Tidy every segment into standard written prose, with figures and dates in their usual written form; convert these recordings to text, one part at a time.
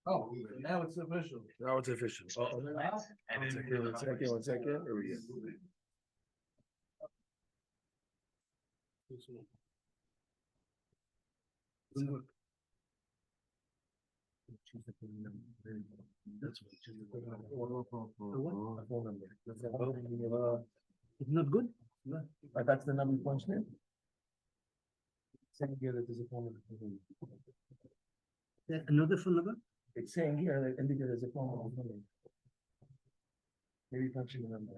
Oh, now it's official. Now it's official. One second. Here we go. It's not good? That's the number you punched in? Saying here that there's a phone number. Another phone number? It's saying here that indicates there's a phone number. Maybe punching the number.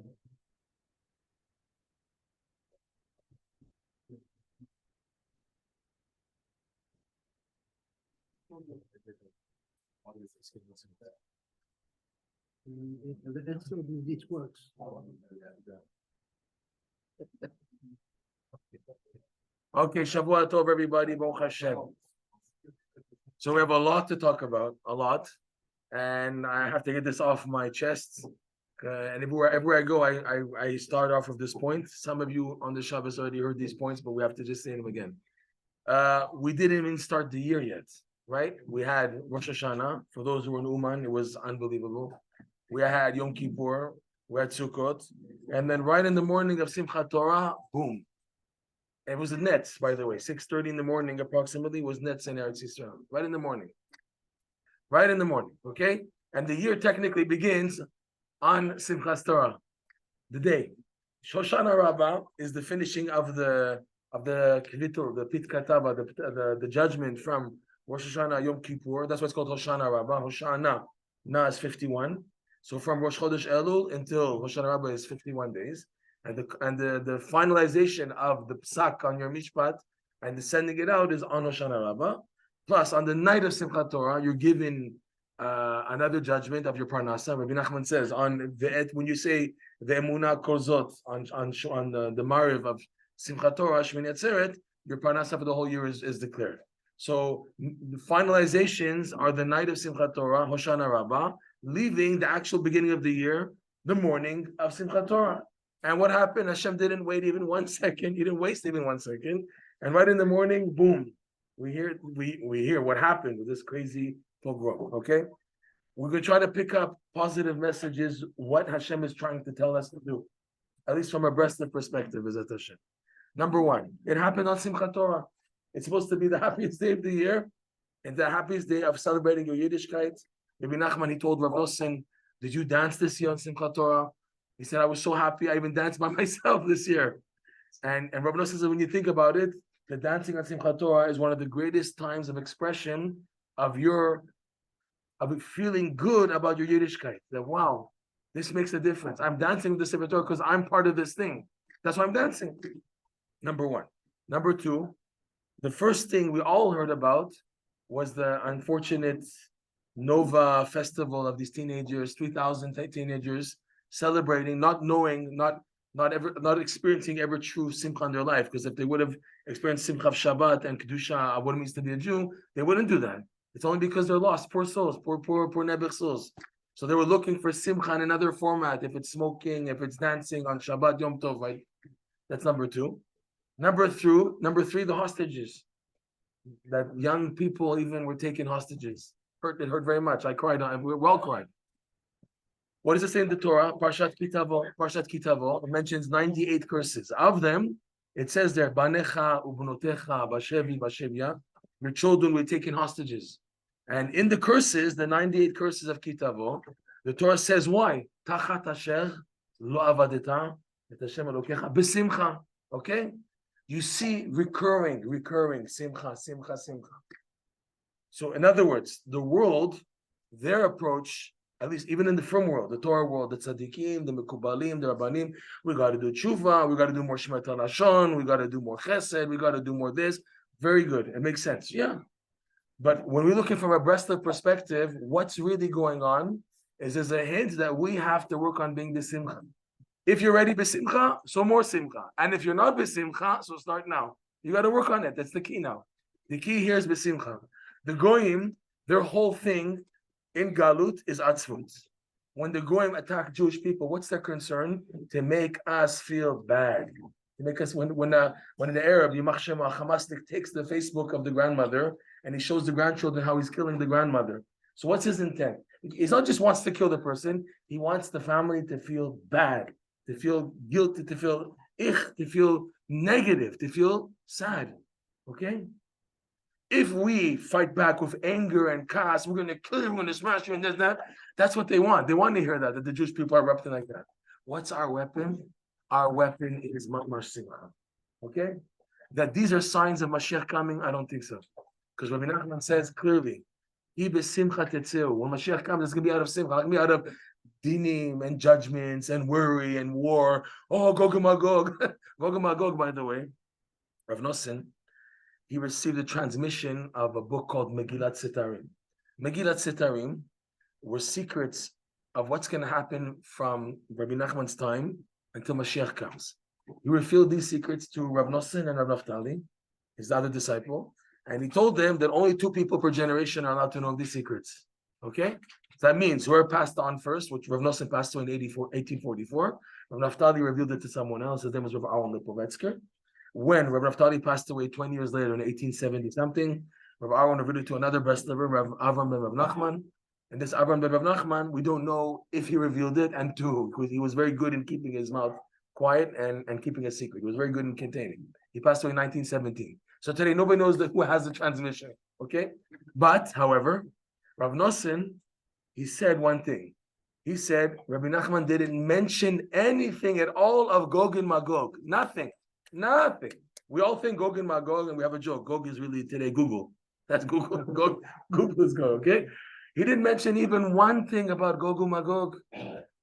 Let's see if this works. Okay, Shavua Tov, everybody. Baruch Hashem. So we have a lot to talk about, a lot, and I have to get this off my chest. And everywhere I go, I start off with this point. Some of you on the Shabbos already heard these points, but we have to just say them again. We didn't even start the year yet, right? We had Rosh Hashanah. For those who were in Uman, it was unbelievable. We had Yom Kippur, we had Sukkot, and then right in the morning of Simchat Torah, boom. It was a Netz, by the way, 6:30 in the morning approximately was Netz in Eretz Yisrael, right in the morning. Right in the morning, okay? And the year technically begins on Simchat Torah, the day. Shoshana Rabbah is the finishing of the Kvitul, the Pit Kataba, the judgment from Rosh Hashanah Yom Kippur. That's why it's called Hoshana Rabbah. Hoshana, Na is 51. So from Rosh Chodesh Elul until Hoshana Rabbah is 51 days. And the finalization of the psak on your mishpat and the sending it out is on Hoshana Rabbah. Plus, on the night of Simchat Torah, you're given another judgment of your parnasa. Rabbi Nachman says on when you say the emunah kozot on the mariv of Simchat Torah Shmini Atzeret, your parnasa for the whole year is declared. So the finalizations are the night of Simchat Torah, Hoshana Rabbah, leaving the actual beginning of the year, the morning of Simchat Torah. And what happened? Hashem didn't wait even 1 second. He didn't waste even 1 second. And right in the morning, boom, we hear what happened with this crazy pogrom. Okay, we're going to try to pick up positive messages. What Hashem is trying to tell us to do, at least from a Breslev perspective, is Hashem. Number one, it happened on Simchat Torah. It's supposed to be the happiest day of the year, and the happiest day of celebrating your Yiddishkeit. Rabbi Nachman, he told Rav Nosson, "Did you dance this year on Simchat Torah?" He said, "I was so happy. I even danced by myself this year." And Rav Nosson says, when you think about it, the dancing on Simchat Torah is one of the greatest times of expression of feeling good about your Yiddishkeit. That wow, this makes a difference. I'm dancing with the Sefer Torah because I'm part of this thing. That's why I'm dancing. Number one. Number two, the first thing we all heard about was the unfortunate Nova festival of these teenagers, 3,000 teenagers celebrating, not knowing, not experiencing ever true simcha in their life. Because if they would have experienced simcha of Shabbat and kedusha, what it means to be a Jew, they wouldn't do that. It's only because they're lost, poor souls, poor nebuch souls. So they were looking for simcha in another format. If it's smoking, if it's dancing on Shabbat Yom Tov, right? That's number two. Number three, the hostages. That young people even were taken hostages. It hurt very much. I cried. We all cried. What does it say in the Torah? Parshat Kitavo. It mentions 98 curses. Of them, it says there, Banecha ubnotecha bashevi bashevya. Your children were taken hostages. And in the curses, the 98 curses of Kitavo, the Torah says why? Tachat asher lo avadeta et Hashem Elokecha b'simcha. Okay? You see recurring, simcha. So in other words, the world, their approach, at least even in the firm world, the Torah world, the tzaddikim, the mekubalim, the rabbanim, we got to do tshuva, we got to do more shmat halashon, we got to do more chesed, we got to do more this. Very good. It makes sense. Yeah. But when we're looking from a Breslev perspective, what's really going on is there's a hint that we have to work on being the simcha. If you're ready b'simcha, so more simcha. And if you're not b'simcha, so start now. You got to work on it. That's the key now. The key here is b'simcha. The goyim, their whole thing in Galut is atzvut. When the goyim attack Jewish people, what's their concern? To make us feel bad. To make us when the Arab, Yimach Shema, Hamasnik takes the Facebook of the grandmother and he shows the grandchildren how he's killing the grandmother. So what's his intent? He's not just wants to kill the person, he wants the family to feel bad, to feel guilty, to feel to feel negative, to feel sad. Okay? If we fight back with anger and chaos, we're going to kill you, we're going to smash you, and this, that. That's what they want. They want to hear that the Jewish people are erupting like that. What's our weapon? Our weapon is Simcha. Okay? That these are signs of Mashiach coming? I don't think so. Because Rabbi Nachman says clearly, when Mashiach comes, it's going to be out of Simcha, it's going to be out of dinim and judgments and worry and war. Oh, Gog and Magog. Gog and Magog, by the way, Rav Nosson, he received a transmission of a book called Megillat Sitarim. Megillat Sitarim were secrets of what's going to happen from Rabbi Nachman's time until Mashiach comes. He revealed these secrets to Rav Nosson and Rav Naftali, his other disciple, and he told them that only 2 people per generation are allowed to know these secrets. Okay? So that means whoever passed on first, which Rav Nosson passed away in 1844, Rav Naftali revealed it to someone else. His name was Rav Aaron Lipovetsky. When Rav Naftali passed away 20 years later in 1870-something, Rav Aaron revealed it to another bestseller, Rav Avram ben Rav Nachman. And this Avram ben Rav Nachman, we don't know if he revealed it and to who, because he was very good in keeping his mouth quiet and keeping a secret. He was very good in containing. He passed away in 1917. So today, nobody knows who has the transmission, okay? But, however, Rav Nosson, he said one thing. He said, Rabbi Nachman didn't mention anything at all of Gog and Magog. Nothing. We all think Gog and Magog, and we have a joke. Gog is really today Google. That's Google. Google is Gog, okay? He didn't mention even one thing about Gog and Magog.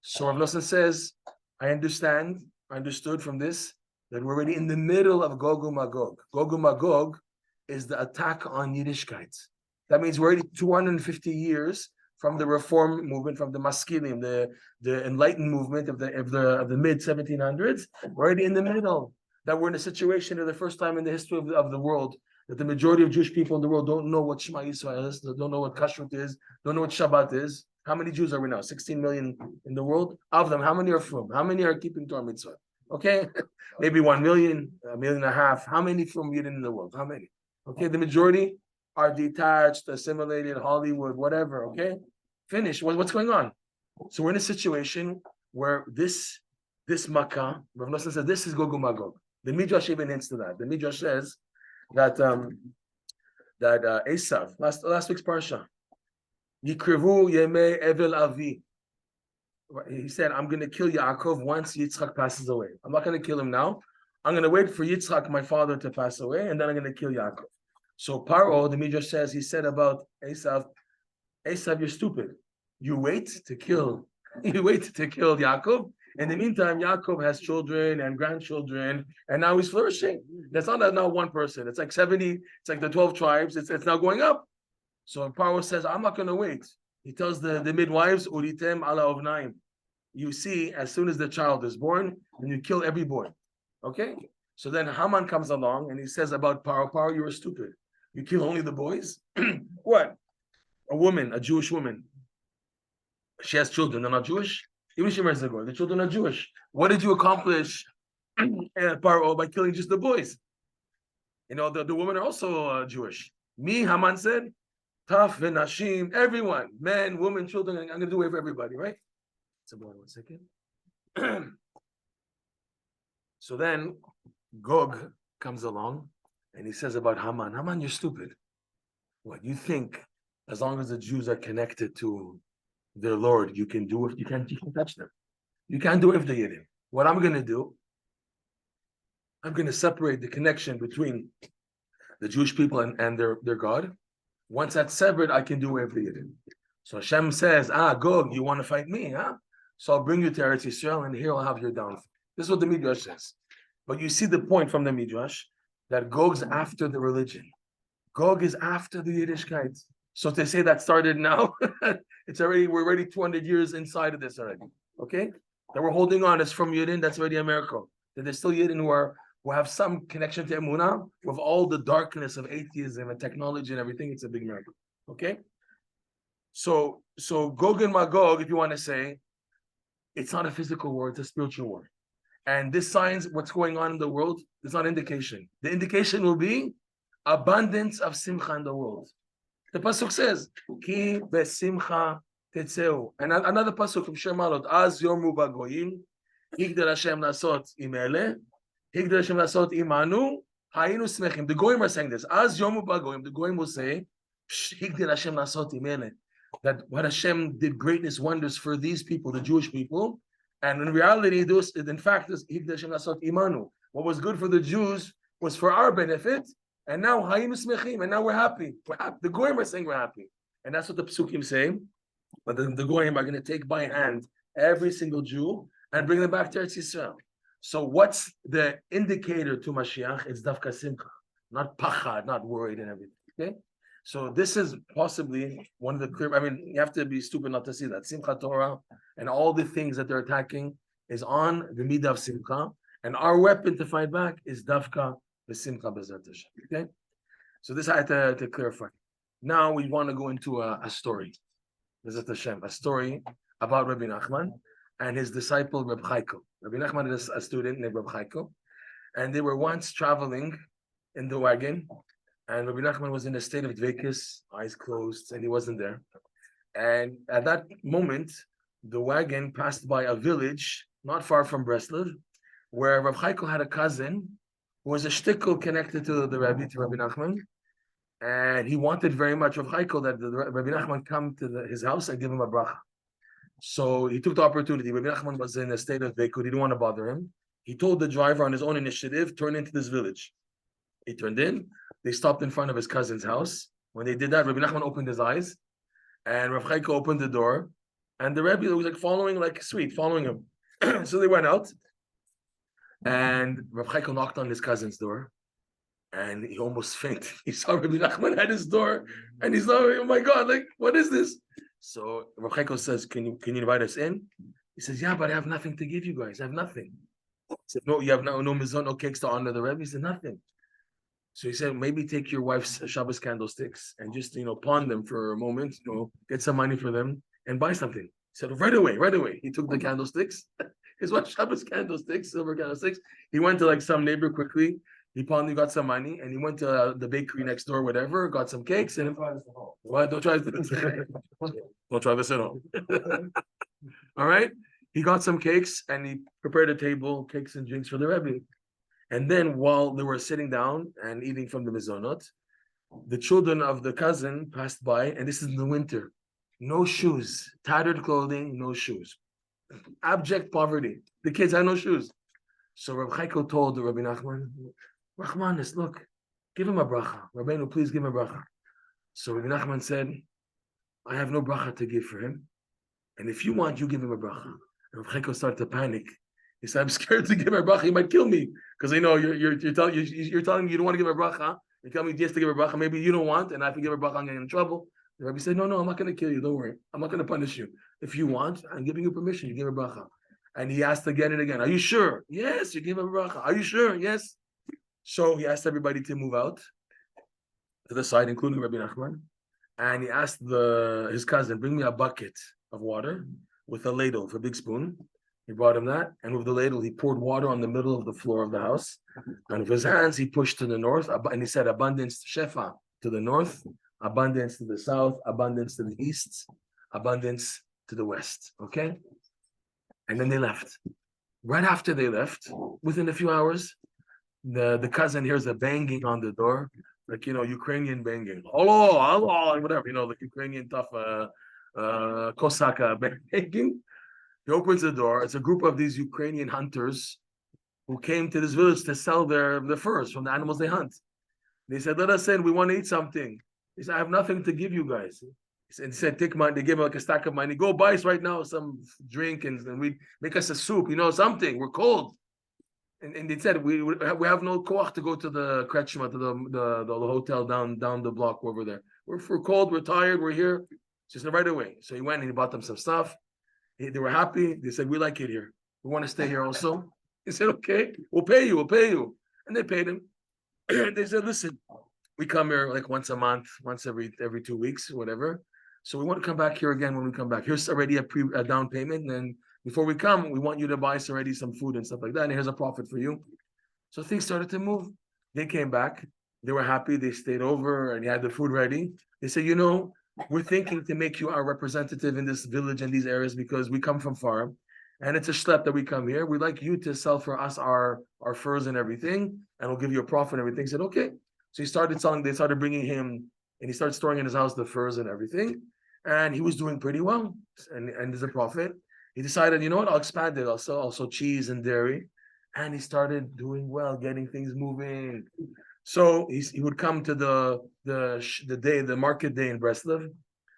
So Rav Nosson says, I understood from this that we're already in the middle of Gog and Magog. Gog and Magog is the attack on Yiddishkeit. That means we're already 250 years from the Reform movement, from the Maskilim, the Enlightened movement of the mid 1700s. We're already in the middle. That we're in a situation for the first time in the history of the world that the majority of Jewish people in the world don't know what Shema Yisrael is, don't know what Kashrut is, don't know what Shabbat is. How many Jews are we now? 16 million in the world. Of them, how many are from? How many are keeping Torah Mitzvah? Okay, maybe 1 million, 1.5 million. How many from Yidden in the world? How many? Okay, the majority are detached, assimilated, Hollywood, whatever. Okay, finish. What's going on? So we're in a situation where this Makkah, Rav Nosson says, this is Gog and Magog. The Midrash even hints to that. The Midrash says that Esav, last week's parsha, Yikrivu Yemei Evel Avi. He said, I'm going to kill Yaakov once Yitzchak passes away. I'm not going to kill him now. I'm going to wait for Yitzchak, my father, to pass away, and then I'm going to kill Yaakov. So Paro, the Midrash says, he said about Esav, you're stupid. You wait to kill Yaakov. In the meantime, Yaakov has children and grandchildren, and now he's flourishing. That's not now one person. It's like 70, it's like the 12 tribes. It's now going up. So Paro says, I'm not going to wait. He tells the midwives, Uritem ala ovnaim. You see, as soon as the child is born, then you kill every boy. Okay? So then Haman comes along and he says about Paro, you were stupid. You kill only the boys? What? A woman, a Jewish woman. She has children, they're not Jewish? Even she marries a girl, the children are Jewish. What did you accomplish, Paro, by killing just the boys? You know, the women are also Jewish. Me, Haman said, Taf v'nashim, everyone, men, women, children, I'm going to do it for everybody, right? So, 1 second. So then Gog comes along and he says about Haman, you're stupid. What, you think as long as the Jews are connected to their Lord, you can do it, you can touch them. You can't do it if they get him. What I'm going to do, I'm going to separate the connection between the Jewish people and their God. Once that's severed, I can do whatever they did. So Hashem says, Gog, you want to fight me, huh? So I'll bring you to Eretz Yisrael, and here I'll have your downfall. This is what the Midrash says. But you see the point from the Midrash, that Gog's after the religion. Gog is after the Yiddishkeit. So to say that started now, we're already 200 years inside of this already. Okay? That we're holding on is from Yidden, that's already a miracle. That there's still Yidden who have some connection to Emunah, with all the darkness of atheism and technology and everything, it's a big miracle. Okay? So Gog and Magog, if you want to say, it's not a physical war, it's a spiritual war. And this signs what's going on in the world, it's not indication. The indication will be abundance of simcha in the world. The pasuk says, "Ki besimcha tetzeu." And another pasuk from Shemalot, "Az yomu bagoyim, higdel Hashem lasot imele, higdel Hashem lasot imanu, hayinu smechim." The goyim are saying this. "Az yomu bagoyim." The goyim will say, "Higdel Hashem lasot imele." That what Hashem did greatness, wonders for these people, the Jewish people, and in reality, this in fact is higdel Hashem lasot imanu. What was good for the Jews was for our benefit. And now, hayinu smechim, and now we're happy. We're happy. The goyim are saying we're happy, and that's what the psukim say. But the goyim are going to take by hand every single Jew and bring them back to Eretz Yisrael. So, what's the indicator to Mashiach? It's dafka simcha, not pachad, not worried and everything. Okay, so this is possibly one of the clear. I mean, you have to be stupid not to see that Simcha Torah and all the things that they're attacking is on the midah of simcha, and our weapon to fight back is dafka. Okay, so this I had to clarify. Now we want to go into a story. A story about Rabbi Nachman and his disciple Reb Chaiko. Rabbi Nachman is a student named Reb Chaiko, and they were once traveling in the wagon, and Rabbi Nachman was in a state of dvekus, eyes closed, and he wasn't there. And at that moment, the wagon passed by a village not far from Breslov, where Reb Chaiko had a cousin was a shtickle connected to the Rabbi, to Rabbi Nachman, and he wanted very much of Chaiko that the Rabbi Nachman come to his house and give him a bracha. So he took the opportunity. Rabbi Nachman was in a state of vekud. He didn't want to bother him. He told the driver on his own initiative, turn into this village. He turned in. They stopped in front of his cousin's house. When they did that, Rabbi Nachman opened his eyes, and Rav Chaiko opened the door, and the Rebbe was like following him. So they went out. And Rav Chaiko knocked on his cousin's door, and he almost fainted. He saw Rabbi Nachman at his door, and he's like, "Oh my God, like what is this?" So Rav Chaiko says, "Can you invite us in?" He says, "Yeah, but I have nothing to give you guys. I have nothing." He said, "No, you have no mizon, no cakes to honor the Rebbe." He said, "Nothing." So he said, "Maybe take your wife's Shabbos candlesticks and just pawn them for a moment, get some money for them and buy something." He said, right away. He took the candlesticks. His wife's Shabbos candlesticks, silver candlesticks. He went to like some neighbor quickly. He got some money, and he went to the bakery next door, whatever, got some cakes. And what? Don't try this. Don't try this at home. All right. He got some cakes, and he prepared a table, cakes and drinks for the Rebbe. And then while they were sitting down and eating from the mizonot, the children of the cousin passed by, and this is in the winter. No shoes, tattered clothing, no shoes. Abject poverty. The kids had no shoes. So Rav Chaiko told Rabbi Nachman, "Rahmanis, look, give him a bracha. Rabbeinu, please give him a bracha." So Rabbi Nachman said, "I have no bracha to give for him. And if you want, you give him a bracha." And Rav Chaiko started to panic. He said, "I'm scared to give him a bracha. He might kill me. Because you're telling me you don't want to give a bracha. You're telling me yes to give a bracha. Maybe you don't want, and I can give a bracha, I'm getting in trouble." The Rabbi said, No, I'm not going to kill you. Don't worry. I'm not going to punish you. If you want, I'm giving you permission. You give a bracha. And he asked again and again, "Are you sure?" "Yes, you give a bracha." "Are you sure?" "Yes." So he asked everybody to move out to the side, including Rabbi Nachman. And he asked his cousin, "Bring me a bucket of water with a ladle, with a big spoon." He brought him that. And with the ladle, he poured water on the middle of the floor of the house. And with his hands, he pushed to the north. And he said, "Abundance, shefa, to the north. Abundance to the south, abundance to the east, abundance to the west." Okay? And then they left. Right after they left, within a few hours, the cousin hears a banging on the door, like Ukrainian banging. Hello, whatever, like Ukrainian tough Cossack banging. He opens the door. It's a group of these Ukrainian hunters who came to this village to sell their furs from the animals they hunt. They said, "Let us in, we want to eat something." He said, "I have nothing to give you guys." He said, "Take money." They gave him like a stack of money. "Go buy us right now some drink and we make us a soup, something. We're cold." And they said, we have no koach to go to the Kretschma, to the hotel down the block over there. We're cold, we're tired, we're here. She said, "Right away." So he went and he bought them some stuff. They were happy. They said, "We like it here. We want to stay here also." He said, "Okay, we'll pay you. And they paid him. They said, "Listen, we come here like once a month, once every 2 weeks, whatever. So we want to come back here again when we come back. Here's already a down payment. And before we come, we want you to buy us already some food and stuff like that. And here's a profit for you." So things started to move. They came back. They were happy. They stayed over and he had the food ready. They said, we're thinking to make you our representative in this village and these areas because we come from far. And it's a schlep that we come here. We'd like you to sell for us our furs and everything, and we'll give you a profit and everything. He said, okay. So he started selling, they started bringing him, and he started storing in his house the furs and everything. And he was doing pretty well. And there's a profit. He decided, you know what, I'll expand it. I'll sell also cheese and dairy. And he started doing well, getting things moving. So he would come to the market day in Breslov.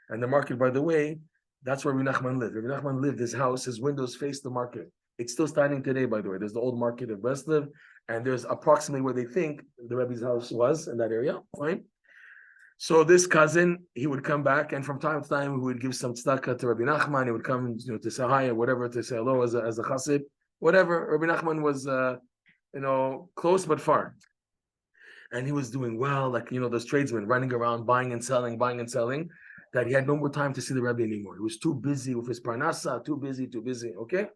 And the market, by the way, that's where Rabbi Nachman lived. Rabbi Nachman lived, his house, his windows face the market. It's still standing today, by the way. There's the old market of Breslov, and there's approximately where they think the Rebbe's house was in that area. Fine. So this cousin, he would come back, and from time to time, he would give some tzedakah to Rabbi Nachman. He would come, to say hi or whatever, to say hello as a chassid, whatever. Rabbi Nachman was, close but far. And he was doing well, like, those tradesmen running around, buying and selling, that he had no more time to see the Rebbe anymore. He was too busy with his parnasa, too busy, okay?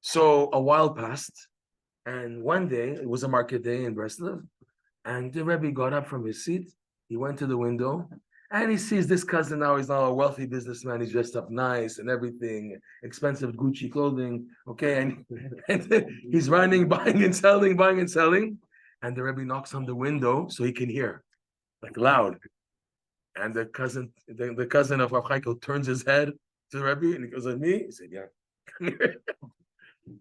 So a while passed, and one day, it was a market day in Breslov, and the Rebbe got up from his seat, he went to the window, and he sees this cousin now, he's now a wealthy businessman, he's dressed up nice and everything, expensive Gucci clothing, okay? And he's running, buying and selling, and the Rebbe knocks on the window so he can hear, like loud. And the cousin of Rav Chaikel turns his head to the Rebbe and he goes, "At me?" He said, "Yeah, come here."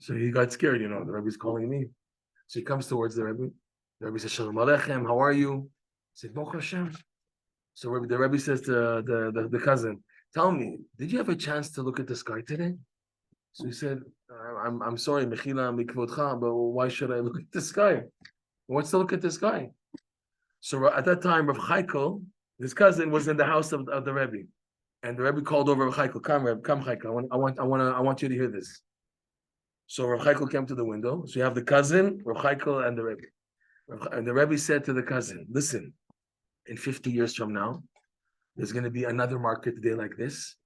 So he got scared, the Rebbe's calling me. So he comes towards the Rebbe. The Rebbe says, "Shalom Aleichem, how are you?" He said, "Baruch Hashem." So the Rebbe says to the cousin, "Tell me, did you have a chance to look at the sky today?" So he said, I'm sorry, Mechila Mikvodcha, but why should I look at the sky? What's to look at the sky? So at that time, Rav Chaikel, his cousin, was in the house of the Rebbe, and the Rebbe called over Rav Chaikel. Come, Chaikel. I want you to hear this. So Rav Chaikel came to the window. So you have the cousin, Rav Chaikel, and the Rebbe. And the Rebbe said to the cousin, "Listen, in 50 years from now, there's going to be another market day like this,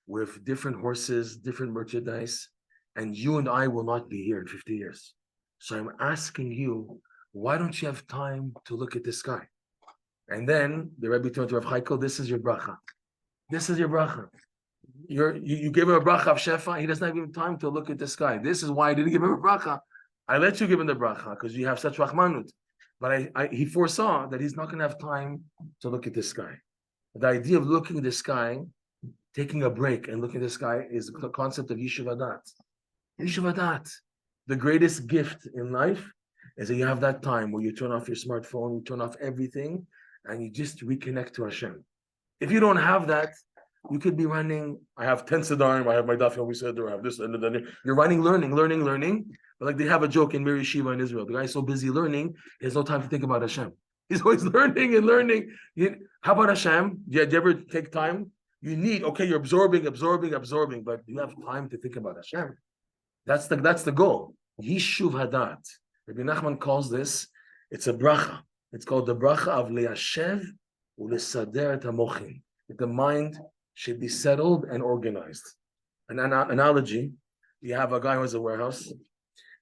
with different horses, different merchandise, and you and I will not be here in 50 years. So I'm asking you, why don't you have time to look at the sky?" And then the Rebbe turned to Rav Chaikel, "This is your bracha. This is your bracha. You gave him a bracha of shefa. He doesn't have even time to look at the sky. This is why I didn't give him a bracha. I let you give him the bracha because you have such rachmanut. But he foresaw that he's not going to have time to look at the sky. The idea of looking at the sky, taking a break and looking at the sky, is the concept of Yishuv Hadat. Yishuv Hadat. The greatest gift in life is that you have that time where you turn off your smartphone, you turn off everything, and you just reconnect to Hashem. If you don't have that, you could be running. I have 10 Siddharim, I have my Daf Yomi Seder, I have this and then you're running, learning. But like they have a joke in Miri Shiva in Israel. The guy's so busy learning, he has no time to think about Hashem. He's always learning and learning. How about Hashem? Do you ever take time? You're absorbing, but you have time to think about Hashem. That's the goal. Yishuv Hadat. Rabbi Nachman calls this, it's a bracha. It's called the bracha of Le'ashev u'lesader et hamochin. The mind should be settled and organized. An analogy, you have a guy who has a warehouse,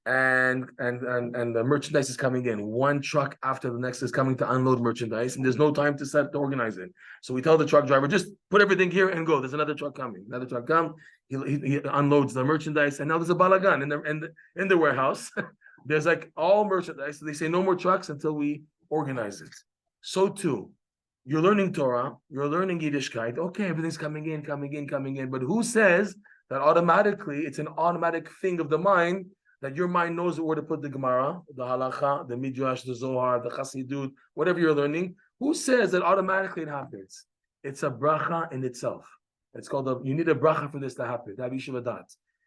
and the merchandise is coming in. One truck after the next is coming to unload merchandise, and there's no time to organize it. So we tell the truck driver, just put everything here and go. There's another truck coming. Another truck comes, he unloads the merchandise, and now there's a balagan in the warehouse. There's like all merchandise. So they say no more trucks until we organize it. So too, you're learning Torah, you're learning Yiddishkeit. Okay, everything's coming in. But who says that automatically it's an automatic thing of the mind that your mind knows where to put the Gemara, the Halacha, the Midrash, the Zohar, the Chassidut, whatever you're learning? Who says that automatically it happens? It's a bracha in itself. It's called you need a bracha for this to happen. To have Yishuv Hadat.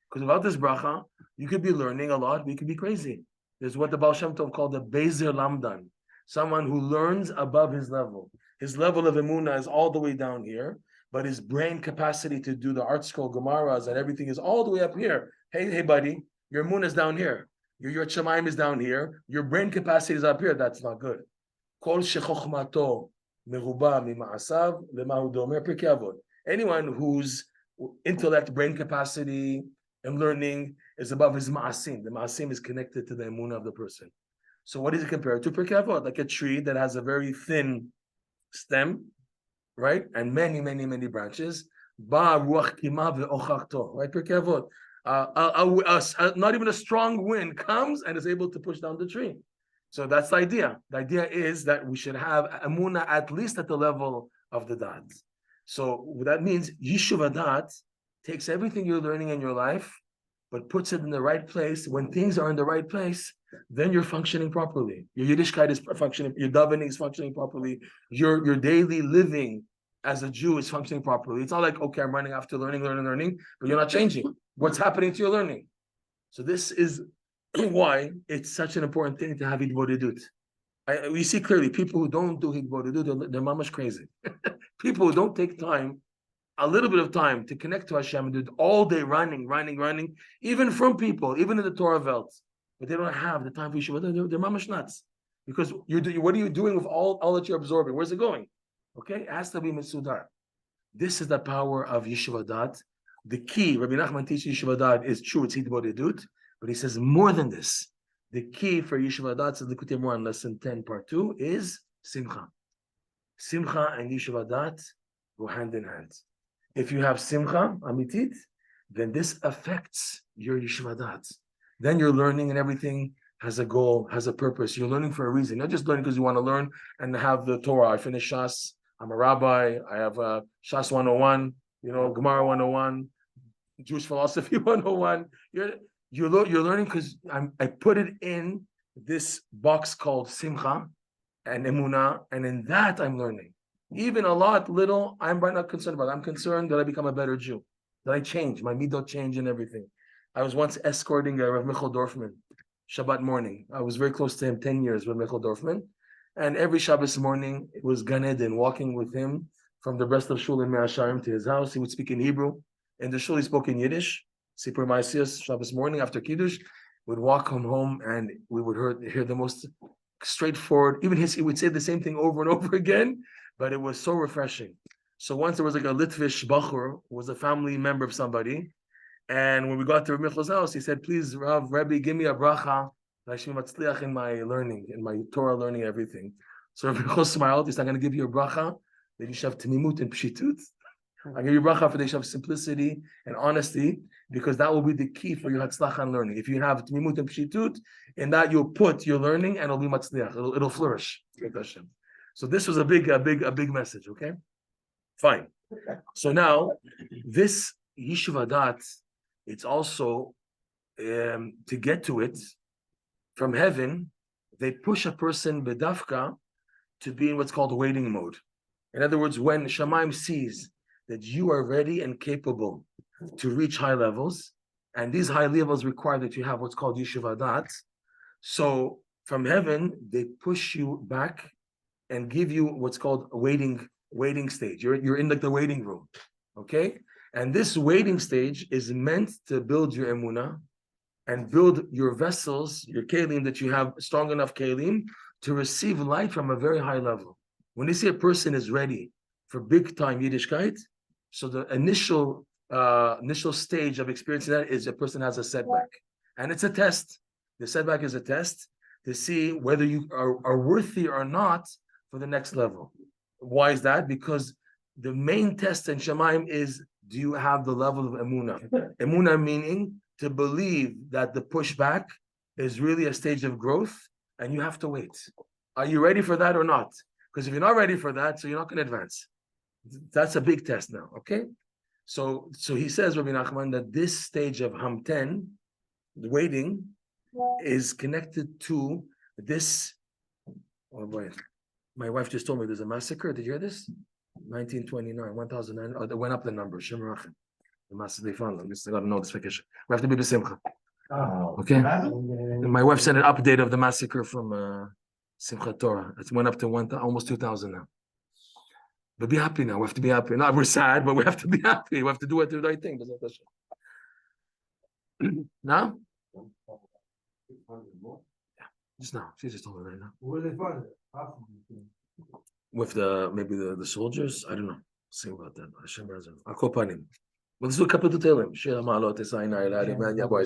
Because without this bracha, you could be learning a lot, but you could be crazy. There's what the Baal Shem Tov called the Bezer Lamdan. Someone who learns above his level. His level of emunah is all the way down here, but his brain capacity to do the art scroll Gemaras and everything is all the way up here. Hey, buddy, your emunah is down here. Your Shemaim is down here. Your brain capacity is up here. That's not good. Kol shechochmato meruba mima'asav lemahu domer pirkei avot. Anyone whose intellect, brain capacity, and learning is above his ma'asim. The ma'asim is connected to the emunah of the person. So what is it compared to? Pirkei Avot, like a tree that has a very thin stem, right? And many, many, many branches. Ba ruach kima ve'ochachto, right? Pirkei Avot. Not even a strong wind comes and is able to push down the tree. So that's the idea. The idea is that we should have emunah at least at the level of the dat. So that means Yishuv dat takes everything you're learning in your life, but puts it in the right place. When things are in the right place, then you're functioning properly. Your Yiddishkeit is functioning, your davening is functioning properly, your daily living as a Jew is functioning properly. It's not like, okay, I'm running after learning, but you're not changing. What's happening to your learning? So this is why it's such an important thing to have Hidbodedut. We see clearly people who don't do Hidbodedut, they're mamash crazy. People who don't take time, a little bit of time to connect to Hashem and do it all day running, even from people, even in the Torah Welt, but they don't have the time for Yeshiva. They're mamash nuts. Because what are you doing with all that you're absorbing? Where's it going? Okay, it has to be Mesudar. This is the power of Yeshiva Dat. The key, Rabbi Nachman teaches Yeshiva Dat is true, it's Hidbodedut, but he says more than this. The key for Yeshiva Dat, says Likutey Moharan, lesson 10, part 2, is Simcha. Simcha and Yeshiva Dat go hand in hand. If you have Simcha, Amitit, then this affects your Yeshiva Dat. Then you're learning and everything has a goal, has a purpose. You're learning for a reason, not just learning because you want to learn and have the Torah. I finished Shas, I'm a rabbi, I have Shas 101, Gemara 101, Jewish philosophy 101. You're learning because I put it in this box called Simcha and Emunah, and in that I'm learning. Even a lot, little, I'm not concerned about it. I'm concerned that I become a better Jew, that I change, my midot change and everything. I was once escorting Rav Michal Dorfman, Shabbat morning. I was very close to him, 10 years, Rav Michal Dorfman. And every Shabbos morning, it was Gan Eden, walking with him from the rest of Shul in Mea Shearim to his house. He would speak in Hebrew. In the Shul, he spoke in Yiddish. Sipur Ma'asiyos, Shabbos morning after Kiddush, would walk home and we would hear the most straightforward, even he would say the same thing over and over again, but it was so refreshing. So once there was like a Litvish Bachur, who was a family member of somebody, and when we got to Rav Michal's house, he said, please, Rabbi, give me a bracha, in my learning, in my Torah learning, everything. So Rav Michal smiled, he said, I'm going to give you a bracha, that you should have Tmimut and Pshitut. I give you a bracha for that you should have simplicity and honesty, because that will be the key for your Hatzlacha and learning. If you have Tmimut and Pshitut, in that you'll put your learning and it'll be Matzliach, it'll flourish. So this was a big message, okay? Fine. So now, this Yeshiva Dat, it's also, to get to it, from heaven, they push a person bedafka to be in what's called waiting mode. In other words, when Shamayim sees that you are ready and capable to reach high levels, and these high levels require that you have what's called Yeshiva Dat, so from heaven, they push you back and give you what's called a waiting stage. You're in like the waiting room, okay? And this waiting stage is meant to build your emunah and build your vessels, your kelim, that you have strong enough kelim to receive light from a very high level. When you see a person is ready for big time Yiddishkeit, so the initial stage of experiencing that is a person has a setback. And it's a test. The setback is a test to see whether you are worthy or not for the next level. Why is that? Because the main test in Shamayim is, do you have the level of emunah? Emunah meaning to believe that the pushback is really a stage of growth and you have to wait. Are you ready for that or not? Because if you're not ready for that, so you're not going to advance. That's a big test now, okay? So he says, Rabbi Nachman, that this stage of Hamten, the waiting, is connected to this. Oh boy, my wife just told me there's a massacre. Did you hear this? 1929, 1009. Oh, they went up the number. Shem Rachim. The massacre they found them. I got to know this vacation. We have to be b'simcha. Oh, okay. And my wife sent an update of the massacre from Simchat Torah. It went up to almost 2,000 now. But be happy now. We have to be happy. No, we're sad, but we have to be happy. We have to do it the right thing. Now? Yeah, just now. She just told me right now. where they find it? With maybe the soldiers? I don't know. See about that. Hashem Razor. Akopanim. let's do a couple of Tehillim. Shir Ma'alot Esayin Ha'ilad Iman Yabo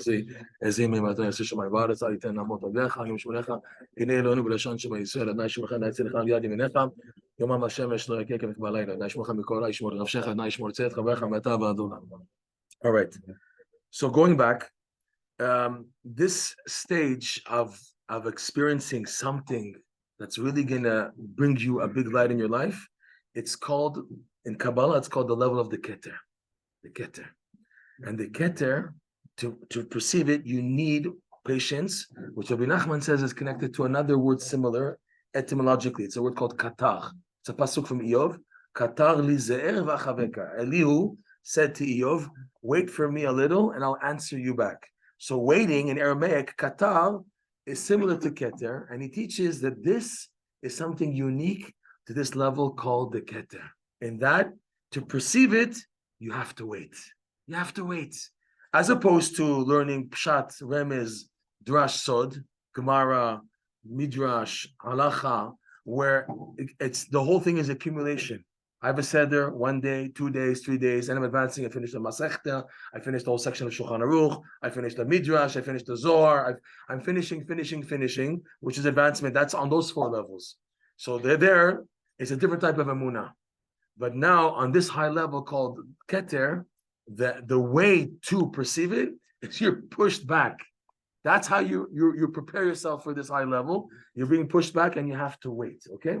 Ezim Imaton Yasir Shemai V'Aretz Ha'iten Namot Avlecha Yom Shmulecha Hinei Elonu B'Lashon Shema Yisrael Adonai Shemcha Adonai Tzidcha Yad Yeminecha Yomam HaShemesh Lo Yakeh Kemich B'Alayla Adonai Shemcha Mikol Yishmor Nafshecha Adonai Yishmor Tzedcha Chavecha Meta V'Adonai. All right. So going back, this stage of experiencing something that's really gonna bring you a big light in your life, it's called in Kabbalah, it's called the level of the Keter. The Keter. And the Keter, to perceive it, you need patience, which Rabbi Nachman says is connected to another word similar etymologically. It's a word called Katar. It's a pasuk from Eov. Katar li ze'er v'achaveka. Elihu said to Eov, wait for me a little and I'll answer you back. So waiting in Aramaic, Katar, is similar to Keter, and he teaches that this is something unique to this level called the Keter. And that, to perceive it, you have to wait. You have to wait. As opposed to learning Pshat, Remez, Drash Sod, Gemara, Midrash, Halacha, where it's the whole thing is accumulation. I have a seder 1 day, 2 days, 3 days, and I'm advancing. I finished the Masechta, I finished the whole section of Shulchan Aruch, I finished the Midrash, I finished the Zohar, I'm finishing, which is advancement. That's on those 4 levels. So there, it's a different type of emunah. But now on this high level called Keter, the way to perceive it is you're pushed back. That's how you prepare yourself for this high level. You're being pushed back and you have to wait, okay?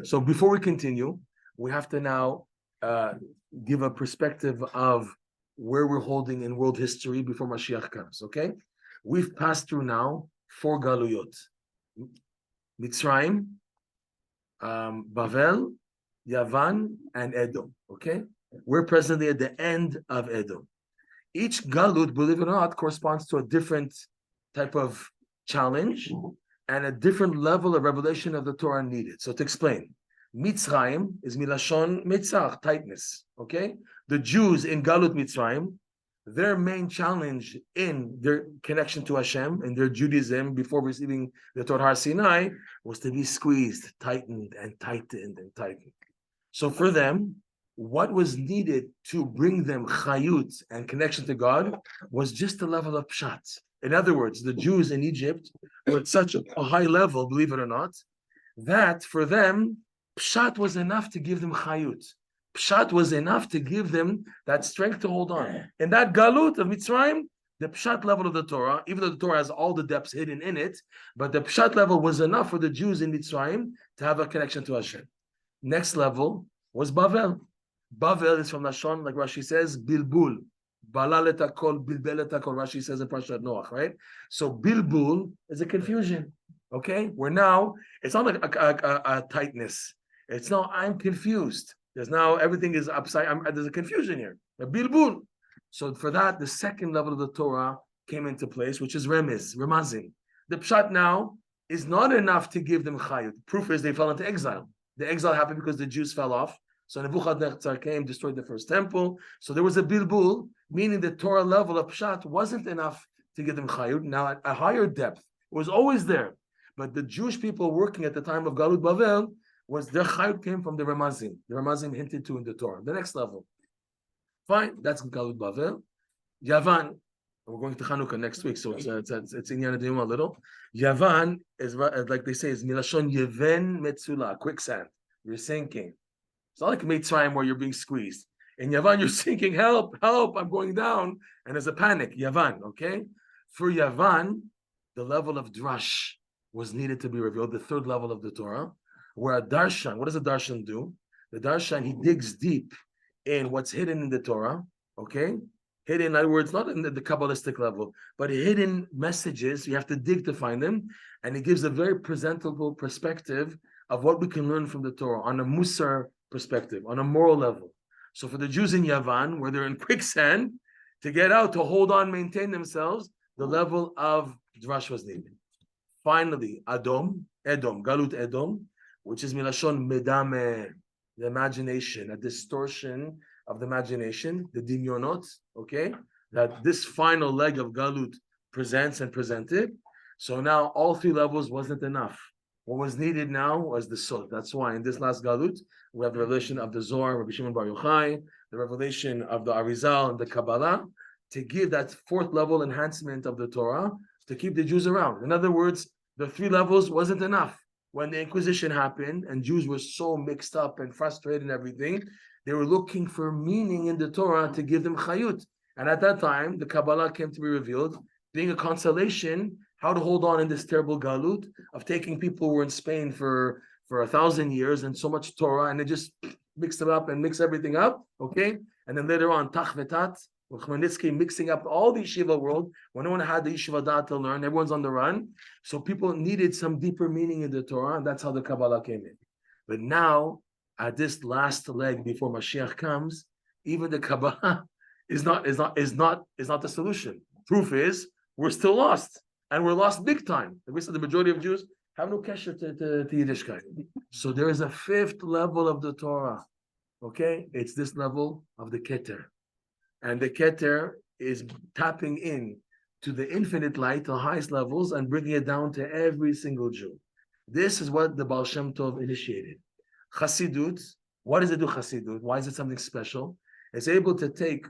So before we continue, we have to now give a perspective of where we're holding in world history before Mashiach comes, okay? We've passed through now 4 galuyot. Mitzrayim, Bavel, Yavan, and Edom, okay? We're presently at the end of Edom. Each galut, believe it or not, corresponds to a different type of challenge and a different level of revelation of the Torah needed. So to explain, Mitzrayim is milashon mitzach, tightness, okay? The Jews in Galut Mitzrayim, their main challenge in their connection to Hashem, in their Judaism before receiving the Torah Har Sinai, was to be squeezed, tightened, and tightened, and tightened. So for them, what was needed to bring them chayut and connection to God was just a level of pshat. In other words, the Jews in Egypt were at such a high level, believe it or not, that for them, pshat was enough to give them chayut. Pshat was enough to give them that strength to hold on. In that galut of Mitzrayim, the pshat level of the Torah, even though the Torah has all the depths hidden in it, but the pshat level was enough for the Jews in Mitzrayim to have a connection to Hashem. Next level was Bavel. Bavel is from Lashon, like Rashi says, Bilbul. Balalet hakol, bilbelet hakol, Rashi says in Parashat Noach, right? So Bilbul is a confusion, okay? Where now, it's not like a tightness. It's now, I'm confused. There's now, everything is upside, there's a confusion here. A Bilbul. So for that, the second level of the Torah came into place, which is Remazim. The Pshat now is not enough to give them chayut. Proof is they fell into exile. The exile happened because the Jews fell off. So Nebuchadnezzar came, destroyed the first temple. So there was a bilbul, meaning the Torah level of Pshat wasn't enough to give them chayut. Now at a higher depth, it was always there. But the Jewish people working at the time of Galut Bavel, was their chayut came from the Remazim. The Remazim hinted to in the Torah. The next level. Fine, that's Galut Bavel. Yavan, we're going to Chanukah next week, so it's in Yanadiyum a little. Yavan is, like they say, is milashon yeven metzula, quicksand. You're sinking. It's not like Mitzrayim where you're being squeezed. In Yavan, you're sinking, help, I'm going down. And there's a panic, Yavan, okay? For Yavan, the level of drash was needed to be revealed, the third level of the Torah, where a darshan, what does a darshan do? The darshan, he digs deep in what's hidden in the Torah, okay? Hidden, in other words, not in the Kabbalistic level, but hidden messages, you have to dig to find them, and he gives a very presentable perspective of what we can learn from the Torah on a Musar perspective, on a moral level. So for the Jews in Yavan, where they're in quicksand, to get out, to hold on, maintain themselves, the level of drash was needed. Finally, Edom, Galut Edom, which is milashon medame, the imagination, a distortion of the imagination, the dimyonot, okay, that this final leg of Galut presents and presented. So now all 3 levels wasn't enough. What was needed now was the Sod. That's why in this last Galut, we have the revelation of the Zohar, Rabbi Shimon Bar Yochai, the revelation of the Arizal and the Kabbalah, to give that fourth level enhancement of the Torah, to keep the Jews around. In other words, the three levels wasn't enough. When the Inquisition happened and Jews were so mixed up and frustrated and everything, they were looking for meaning in the Torah to give them chayut. And at that time, the Kabbalah came to be revealed, being a consolation, how to hold on in this terrible galut of taking people who were in Spain for 1,000 years and so much Torah, and they just mixed it up and mix everything up, okay? And then later on, Tach Vetat, with Chmielnicki mixing up all the yeshiva world, when no one had the yeshiva da'at to learn, everyone's on the run. So people needed some deeper meaning in the Torah, and that's how the Kabbalah came in. But now, at this last leg before Mashiach comes, even the Kabbalah is not the solution. Proof is we're still lost, and we're lost big time. The majority of Jews have no kesher to Yiddishkeit. So there is a fifth level of the Torah. Okay, it's this level of the Keter. And the Keter is tapping in to the infinite light, the highest levels, and bringing it down to every single Jew. This is what the Baal Shem Tov initiated. Chassidut, what does it do, Chassidut? Why is it something special? It's able to take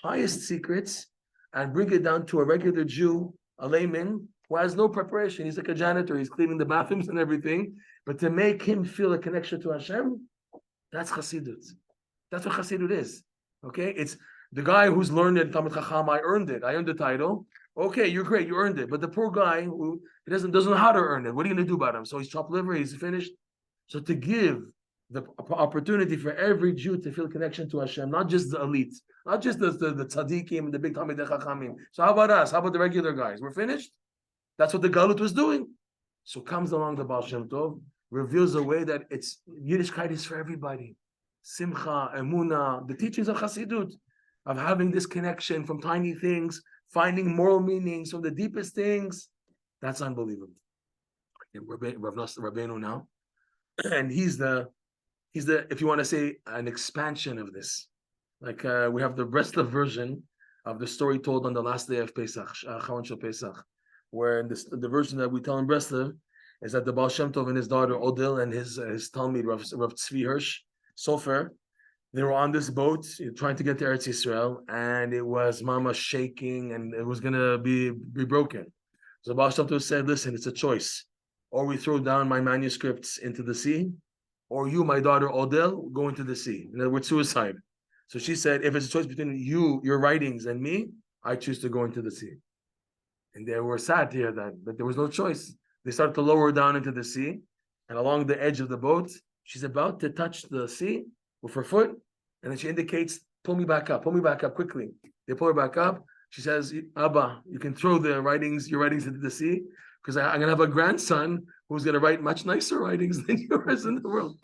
highest secrets and bring it down to a regular Jew, a layman, who has no preparation. He's like a janitor, he's cleaning the bathrooms and everything. But to make him feel a connection to Hashem, that's Chassidut. That's what Chassidut is. Okay? It's the guy who's learned it, Talmid Chacham, I earned it. I earned the title. Okay, you're great, you earned it. But the poor guy who doesn't know how to earn it, what are you going to do about him? So he's chopped liver, he's finished. So to give the opportunity for every Jew to feel connection to Hashem, not just the elite, not just the tzaddikim and the big Talmid Chachamim. So how about us? How about the regular guys? We're finished? That's what the Galut was doing. So comes along the Baal Shem Tov, reveals a way that it's Yiddishkeit is for everybody. Simcha, Emunah, the teachings of Chassidut, of having this connection from tiny things, finding moral meanings from the deepest things. That's unbelievable. Rabbeinu now, and he's the, if you want to say, an expansion of this. Like we have the Breslov version of the story told on the last day of Pesach, Charon Shel Pesach, where in the version that we tell in Breslov is that the Baal Shem Tov and his daughter Odil and his Talmid Rav Tzvi Hirsch Sofer, they were on this boat trying to get to Eretz Yisrael, and it was Mama shaking, and it was gonna be broken. So Baal Shem Tov said, "Listen, it's a choice: or we throw down my manuscripts into the sea, or you, my daughter Odel, go into the sea." In other words, suicide. So she said, "If it's a choice between you, your writings, and me, I choose to go into the sea." And they were sad to hear that, but there was no choice. They started to lower her down into the sea, and along the edge of the boat, she's about to touch the sea with her foot, and then she indicates, pull me back up quickly. They pull her back up. She says, "Abba, you can throw your writings into the sea, because I'm going to have a grandson who's going to write much nicer writings than yours in the world."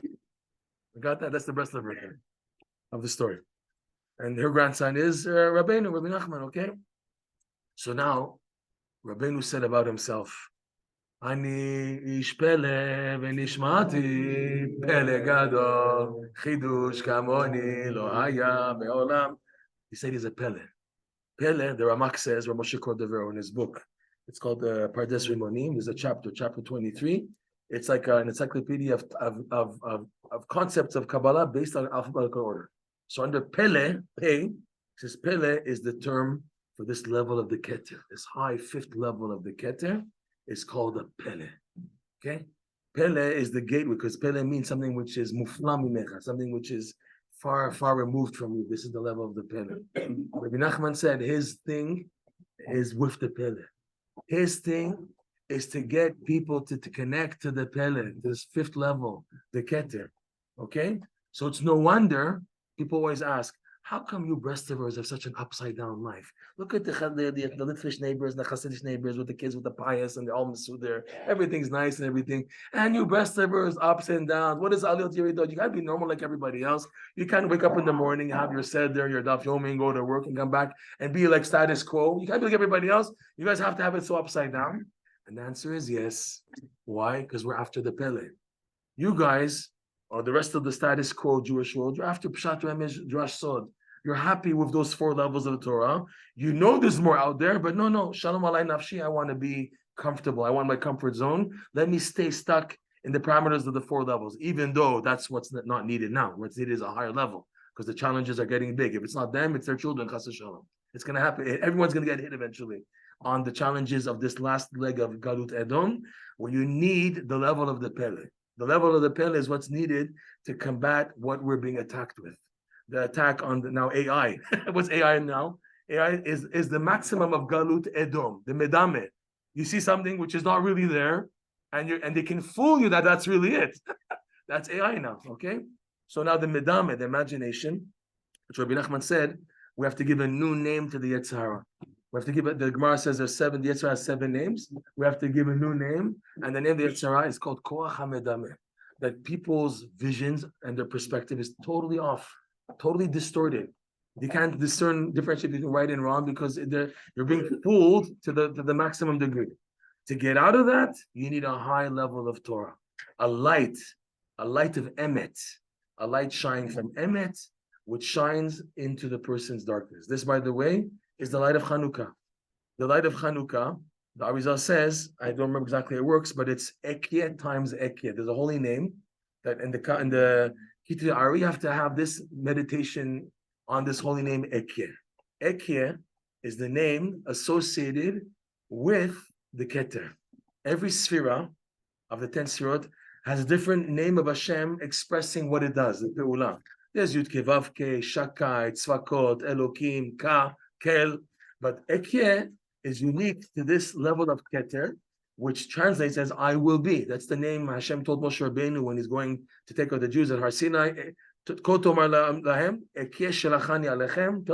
I got that? That's the rest of the story. And her grandson is Rabbi Nachman, okay? So now, Rabbeinu said about himself, "Ani ish pele v'nishmati pele gadol chidush kamoni lo haya be'olam." He said he's a pele. Pele, the Ramak says, Rav Moshe Cordovero in his book, it's called Pardes Rimonim. There's a chapter 23. It's like an encyclopedia of concepts of Kabbalah based on alphabetical order. So under Pele, it says Pele is the term for this level of the Keter, this high fifth level of the Keter. Is called a Pele. Okay? Pele is the gateway, because Pele means something which is mufla minecha, something which is far, far removed from you. This is the level of the Pele. Rabbi Nachman said his thing is with the Pele. His thing is to get people to connect to the Pele, this fifth level, the Keter. Okay? So it's no wonder people always ask, how come you breastivers have such an upside down life? Look at the Litvish neighbors and the Hasidic neighbors with the kids with the pious and they're all masud there. Everything's nice and everything. And you breastivers, ups and downs. What is Aliyot Yeridot? You got to be normal like everybody else. You can't wake up in the morning, have your seder, your daf yomi, and go to work and come back and be like status quo. You can't be like everybody else. You guys have to have it so upside down. And the answer is yes. Why? Because we're after the Pele. You guys, or the rest of the status quo Jewish world, you're after Pshat Remesh Drash Sod. You're happy with those 4 levels of the Torah. You know there's more out there, but no, Shalom Alay Nafshi, I want to be comfortable. I want my comfort zone. Let me stay stuck in the parameters of the 4 levels, even though that's what's not needed now. What's needed is a higher level. because the challenges are getting big. If it's not them, it's their children. Chas v'shalom. It's going to happen. Everyone's going to get hit eventually on the challenges of this last leg of Galut Edom, where you need the level of the Pele. The level of the Pele is what's needed to combat what we're being attacked with. The attack on now AI. What's AI now? AI is the maximum of Galut Edom, the Medame. You see something which is not really there, and they can fool you that that's really it. That's AI now, okay? So now the Medame, the imagination, which Rabbi Nachman said, we have to give a new name to the Yetzer Hara. We have to give it, the Gemara says there's seven, the Yetzer Hara has 7 names. We have to give a new name, and the name of the Yetzer Hara is called Koach HaMedame. That people's visions and their perspective is totally off, totally distorted. You can't differentiate between right and wrong because you're being fooled to the maximum degree. To get out of that, you need a high level of Torah, a light of Emet, a light shining from Emet, which shines into the person's darkness. This, by the way, is the light of Chanukah. The light of Chanukah, the Arizal says, I don't remember exactly how it works, but it's Ekyeh times Ekyeh. There's a holy name that in the Keter Ari, you have to have this meditation on this holy name Ekyeh. Ekyeh is the name associated with the Keter. Every Sphira of the 10 Sphirot has a different name of Hashem expressing what it does, the Pe'ulah. There's Yud-Ke, Vav-Ke, Shakai, Tzvakot, Elokim, Ka, Kel. But Ekyeh is unique to this level of Keter, which translates as I will be. That's the name Hashem told Moshe Rabbeinu when he's going to take out the Jews at Har Sinai. Tell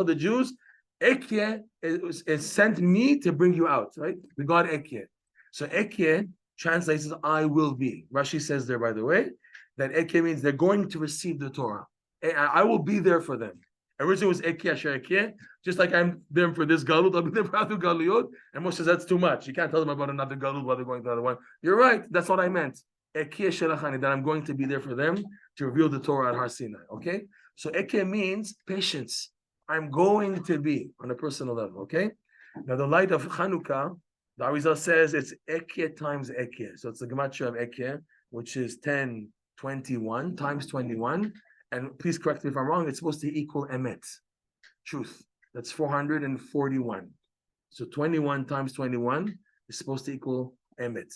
the Jews, Ekyeh is sent me to bring you out, right? The God Ekyeh. So Ekyeh translates as I will be. Rashi says there, by the way, that Ekyeh means they're going to receive the Torah. I will be there for them. Originally it was Ekyeh Asher Ekyeh, just like I'm there for this Galut, I'll be there for other Galuyot. And Moshe says that's too much. You can't tell them about another Galut while they're going to another one. You're right, that's what I meant. Ekyeh Shelachani, that I'm going to be there for them to reveal the Torah at Har Sinai. Okay? So Ekyeh means patience. I'm going to be on a personal level. Okay? Now the light of Chanukah, the Arizal says it's Ekyeh times Ekyeh. So it's the gematria of Ekyeh, which is 1021 times 21. And please correct me if I'm wrong, it's supposed to equal Emet, truth. That's 441. So 21 times 21 is supposed to equal Emet,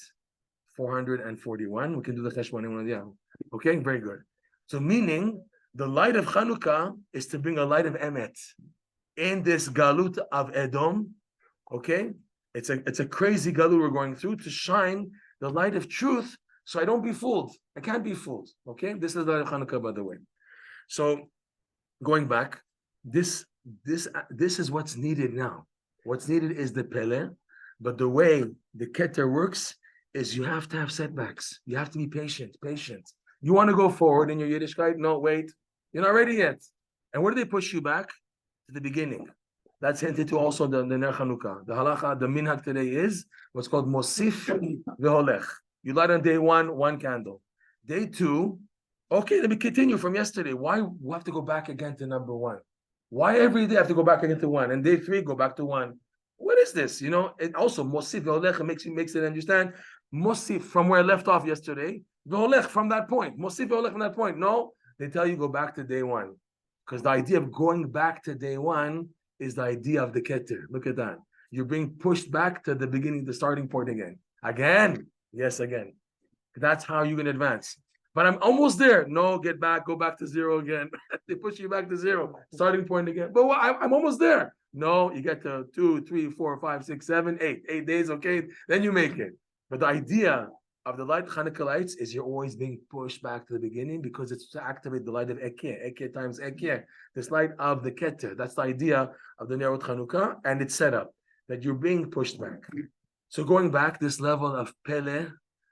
441. We can do the Cheshbon. Yeah. Okay, very good. So meaning, the light of Chanukah is to bring a light of Emet in this Galut of Edom. Okay? It's a crazy Galut we're going through to shine the light of truth so I don't be fooled. I can't be fooled. Okay? This is the light of Chanukah, by the way. So, going back, this is what's needed now. What's needed is the Pele, but the way the Keter works is you have to have setbacks. You have to be patient. You want to go forward in your Yiddishkeit? No, wait. You're not ready yet. And where do they push you back? To the beginning. That's hinted to also the Ner Chanukah. The halacha, the minhag today is what's called Mosif Veholech. You light on day 1, 1 candle. Day 2, okay, let me continue from yesterday. Why we have to go back again to number 1? Why every day I have to go back again to 1? And day 3, go back to 1. What is this? You know, it also Mosif Veholech makes it understand. Mosif from where I left off yesterday. Veholech from that point. Mosif Veholech from that point. No, they tell you go back to day 1. Because the idea of going back to day 1 is the idea of the Keter. Look at that. You're being pushed back to the beginning, the starting point again. Again. Yes, again. That's how you can advance. But I'm almost there. No, get back, go back to 0 again. They push you back to 0, starting point again. But I'm almost there. No, you get to 2, 3, 4, 5, 6, 7, 8. 8 days, okay? Then you make it. But the idea of the light Chanukah lights is you're always being pushed back to the beginning because it's to activate the light of Ekyeh. Ekyeh times Ekyeh. This light of the Keter. That's the idea of the Nerot Chanukah, and it's set up that you're being pushed back. So going back, this level of Pele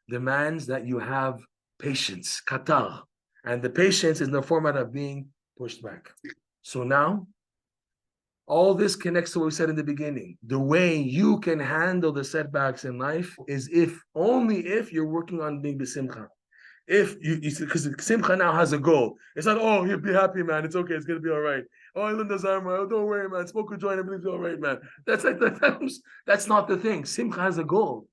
demands that you have patience, katar. And the patience is in the format of being pushed back. So now, all this connects to what we said in the beginning. The way you can handle the setbacks in life is only if you're working on being b'simcha. If you see, because Simcha now has a goal. It's not, oh, you'll be happy, man. It's okay. It's going to be all right. Oh, Linda's armor. Oh, don't worry, man. Smoke a joint. Everything's all right, man. That's not the thing. Simcha has a goal.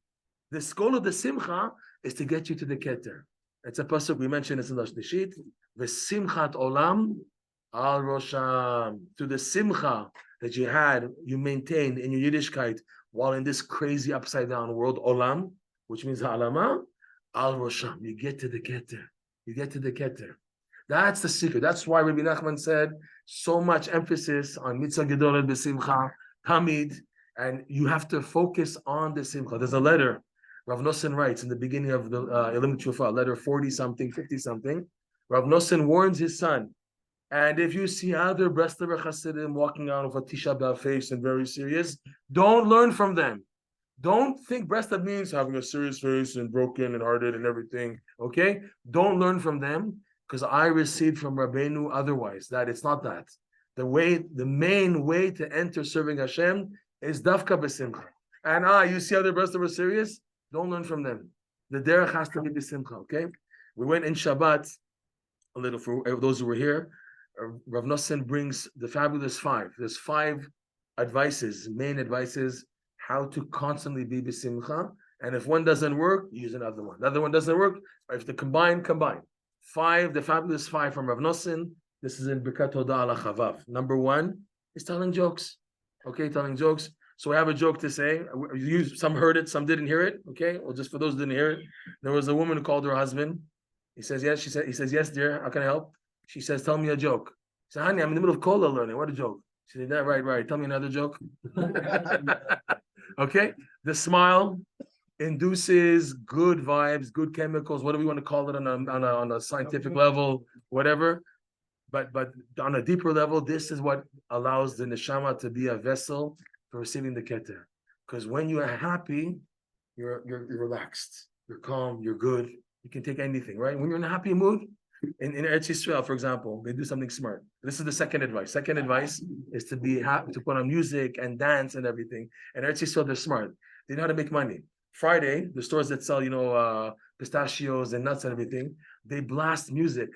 The goal of the Simcha is to get you to the Keter. It's a pasuk we mentioned. It's in the sheet. V'simchat olam Al Rosham, to the Simcha that you had, you maintained in your Yiddishkeit while in this crazy upside down world, Olam, which means Ha'alama, Al Rosham, you get to the Keter. You get to the Keter. That's the secret. That's why Rabbi Nachman said so much emphasis on Mitzvah Gedolah B'Simcha, Tamid, and you have to focus on the Simcha. There's a letter Rav Nosson writes in the beginning of the Elim Tshufa, letter 40-something, 50-something. Rav Nosson warns his son, and if you see other Breslover Hasidim walking out with a Tisha B'Av face and very serious, don't learn from them. Don't think Breslov means having a serious face and broken and hearted and everything, okay? Don't learn from them, because I received from Rabbeinu otherwise, that it's not that. The main way to enter serving Hashem is Dafka B'Simcha. And you see other Breslover serious? Don't learn from them. The derech has to be b'simcha, okay? We went in Shabbat, a little for those who were here. Rav Nosson brings the fabulous 5. There's 5 advices, main advices, how to constantly be b'simcha. And if one doesn't work, use another one. The other one doesn't work, or if they combine. 5, the fabulous 5 from Rav Nosson. This is in Birkat Todah ala Chavav. Number 1 is telling jokes. Okay, telling jokes. So we have a joke to say. Some heard it, some didn't hear it. Okay, well, just for those who didn't hear it, there was a woman who called her husband. He says yes. He says yes, dear. How can I help? She says, tell me a joke. He said, honey, I'm in the middle of Kola learning. What a joke. She said, that right. Tell me another joke. Okay, the smile induces good vibes, good chemicals, whatever you want to call it on a scientific level, whatever. But on a deeper level, this is what allows the neshama to be a vessel for receiving the Keter. Because when you are happy, you're relaxed, you're calm, you're good. You can take anything, right? When you're in a happy mood, in Eretz Yisrael, for example, they do something smart. This is the second advice. Second advice is to be happy, to put on music and dance and everything. And Eretz Yisrael, they're smart. They know how to make money. Friday, the stores that sell, pistachios and nuts and everything, they blast music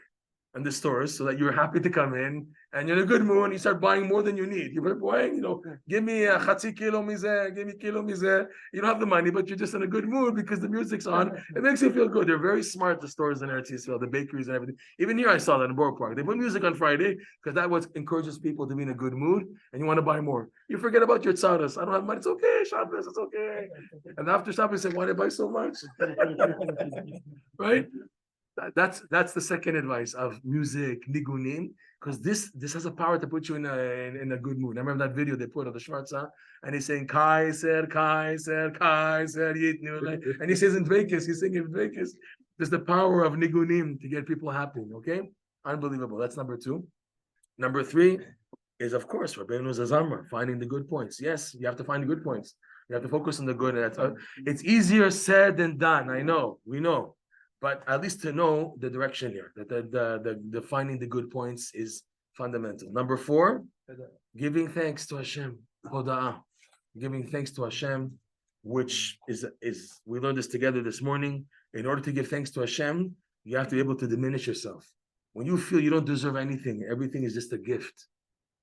in the stores so that you're happy to come in and you're in a good mood and you start buying more than you need. You're buying, give me a chatzi kilo mizeh, give me kilo mizeh. You don't have the money, but you're just in a good mood because the music's on. It makes you feel good. They're very smart, the stores in Eretz Yisrael, the bakeries and everything. Even here I saw that in Borough Park. They put music on Friday because that what encourages people to be in a good mood and you want to buy more. You forget about your tzaras. I don't have money. It's okay, Shabbos, it's okay. And after Shabbos, you say, why did I buy so much? Right? That's the second advice of music, nigunim, because this has a power to put you in a good mood. I remember that video they put on the Schwarza, and he's saying Kaiser, Yitnu, and he says in Vegas, he's singing in Vegas. There's the power of nigunim to get people happy. Okay, unbelievable. That's number 2. Number 3 is, of course, Rabbeinu Zazamra, finding the good points. Yes, you have to find the good points. You have to focus on the good. It's easier said than done. I know, we know. But at least to know the direction here, that the finding the good points is fundamental. Number 4, giving thanks to Hashem. Hoda'ah. Giving thanks to Hashem, which is we learned this together this morning. In order to give thanks to Hashem, you have to be able to diminish yourself. When you feel you don't deserve anything, everything is just a gift.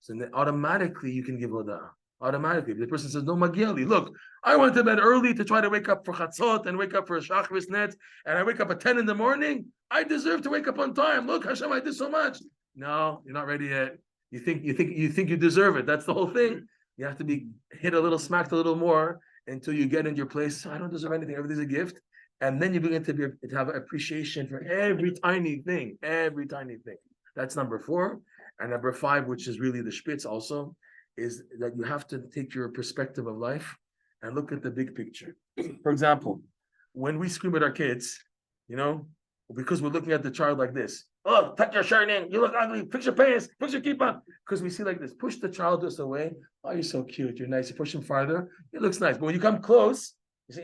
So then automatically you can give hoda'ah. Automatically, if the person says, no, Magieli, look, I went to bed early to try to wake up for Chatzot and wake up for Shachris Net, and I wake up at 10 in the morning. I deserve to wake up on time. Look, Hashem, I did so much. No, you're not ready yet. You think you deserve it. That's the whole thing. You have to be smacked a little more until you get in your place. I don't deserve anything. Everything's a gift. And then you begin to have appreciation for every tiny thing. That's number 4. And number 5, which is really the spitz also, is that you have to take your perspective of life and look at the big picture. For example, when we scream at our kids, because we're looking at the child like this, oh, tuck your shirt in, you look ugly, fix your pants, fix your kippah. Because we see like this, push the child this away. Oh, you're so cute, you're nice. You push him farther, it looks nice. But when you come close,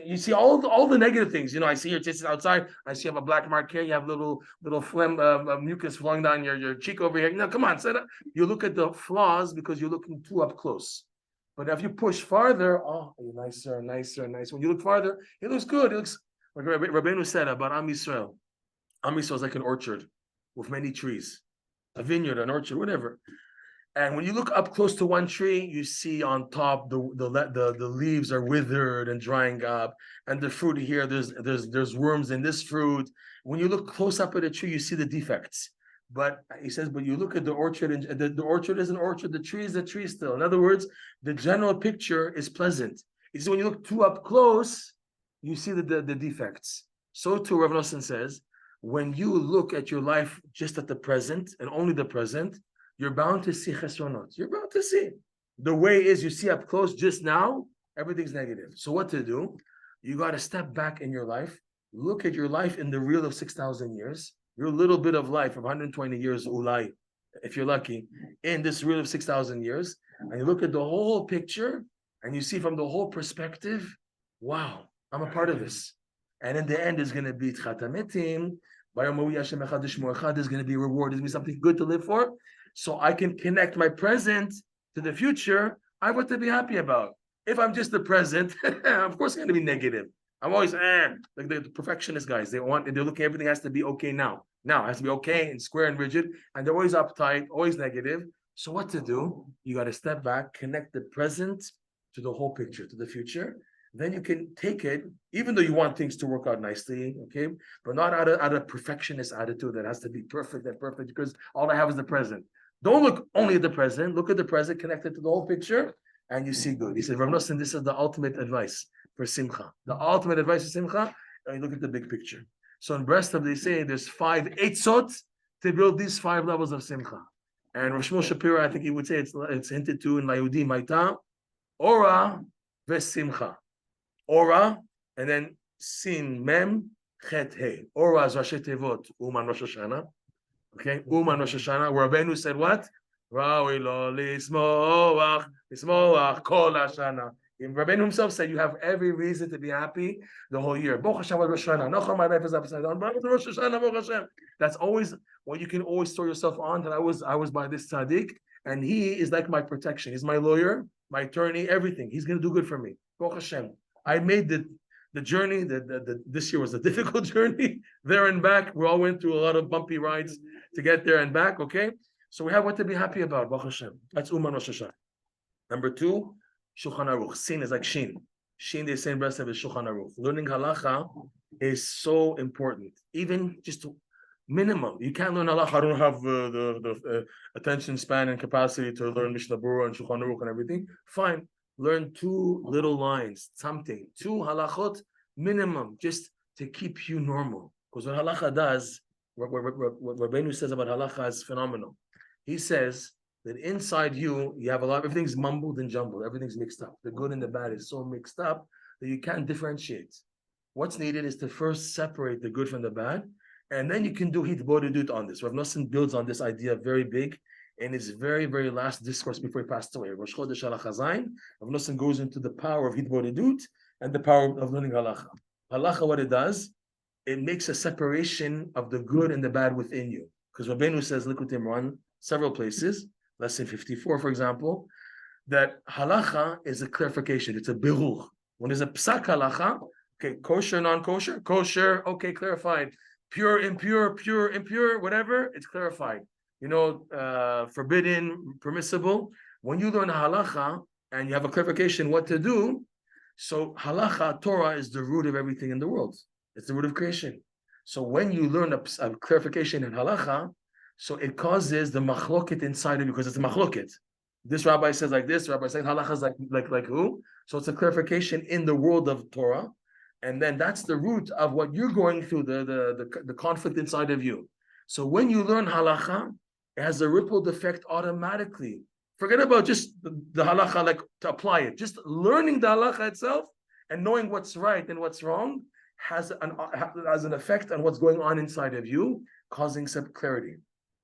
you see all the negative things. I see your tits outside. I see you have a black mark here. You have little phlegm, mucus flowing down your cheek over here. No, come on, set up. You look at the flaws because you're looking too up close. But if you push farther, oh, you're nicer. When you look farther, it looks good. It looks like Rabbeinu said about Am Yisrael. Am Yisrael is like an orchard with many trees, a vineyard, an orchard, whatever. And when you look up close to one tree, you see on top the leaves are withered and drying up, and the fruit here there's worms in this fruit. When you look close up at a tree, you see the defects. But he says, but you look at the orchard, and the orchard is an orchard, the tree is a tree still. In other words, the general picture is pleasant. He says, when you look too up close, you see the defects. So too, Rav Nosson says, when you look at your life just at the present and only the present, you're bound to see chesronot. You're bound to see. The way is you see up close just now, everything's negative. So what to do? You got to step back in your life, look at your life in the reel of 6,000 years, your little bit of life of 120 years, ulai, if you're lucky, in this reel of 6,000 years, and you look at the whole picture, and you see from the whole perspective, wow, I'm a part of this. And in the end, there's going to be Tchatametim, there's going to be reward, there's going to be something good to live for. So I can connect my present to the future. I have what to be happy about. If I'm just the present, of course, it's going to be negative. I'm always like the perfectionist guys. They're looking, everything has to be okay now. Now it has to be okay and square and rigid, and they're always uptight, always negative. So what to do? You got to step back, connect the present to the whole picture, to the future. Then you can take it, even though you want things to work out nicely, okay, but not out of a perfectionist attitude that has to be perfect and perfect because all I have is the present. Don't look only at the present. Look at the present, connect it to the whole picture, and you see good. He said, Rav Nosson, this is the ultimate advice for Simcha. The ultimate advice for Simcha, and you look at the big picture. So in Breslov, they say there's 5 eitzot to build these 5 levels of Simcha. And Rosh Shmuel Shapira, I think he would say it's hinted to in Layudi Maita, Ora veSimcha. Ora, and then Sin Mem Chet He. Ora is Rashi Tevot, Uman Rosh Hashanah. Okay, Uman Rosh Hashanah, where Rabbeinu said what? Rawi lo lismoach kol hashana. Rabbeinu himself said you have every reason to be happy the whole year. Baruch Hashem Rosh Hashanah. Nachon, my life is upside down. Rosh Hashanah, Baruch Hashem. That's always what you can always throw yourself on. That I was by this tzaddik, and he is like my protection. He's my lawyer, my attorney, everything. He's going to do good for me. Baruch Hashem. I made the journey. This year was a difficult journey there and back. We all went through a lot of bumpy rides to get there and back. Okay, so we have what to be happy about. Baruch Hashem. That's Uman Rosh Hashanah. Number 2, Shulchan Aruch. Sin is like Shin. Shin, they say in Breslov, is Shulchan Aruch. Learning halacha is so important. Even just minimum. You can't learn halacha. I don't have the attention span and capacity to learn Mishnah Berurah and Shulchan Aruch and everything. Fine. Learn 2 little lines, something, 2 halachot minimum, just to keep you normal. Because what halacha does, what Rabbeinu says about halacha is phenomenal. He says that inside you have a lot, everything's mumbled and jumbled, everything's mixed up. The good and the bad is so mixed up that you can't differentiate. What's needed is to first separate the good from the bad, and then you can do hitbodedut on this. Rav Nosson builds on this idea very big in his very, very last discourse before he passed away. Rosh Chodesh Halach Hazayin, Rav Nosson goes into the power of hitbodedut and the power of learning halacha. Halacha, what it does, it makes a separation of the good and the bad within you. Because Rabbeinu says, Likutey Moharan, several places, lesson 54, for example, that halacha is a clarification. It's a birur. When there's a psak halacha, okay, kosher, non-kosher, kosher, okay, clarified. Pure, impure, whatever, it's clarified. Forbidden, permissible. When you learn halacha and you have a clarification what to do, so halacha, Torah, is the root of everything in the world. It's the root of creation. So when you learn a clarification in halacha, so it causes the machloket inside of you, because it's a machloket. This rabbi says like this, rabbi says halacha is like who? So it's a clarification in the world of Torah, and then that's the root of what you're going through, the conflict inside of you. So when you learn halacha, it has a ripple effect automatically. Forget about just the halacha, like to apply it. Just learning the halacha itself and knowing what's right and what's wrong has an effect on what's going on inside of you, causing some clarity.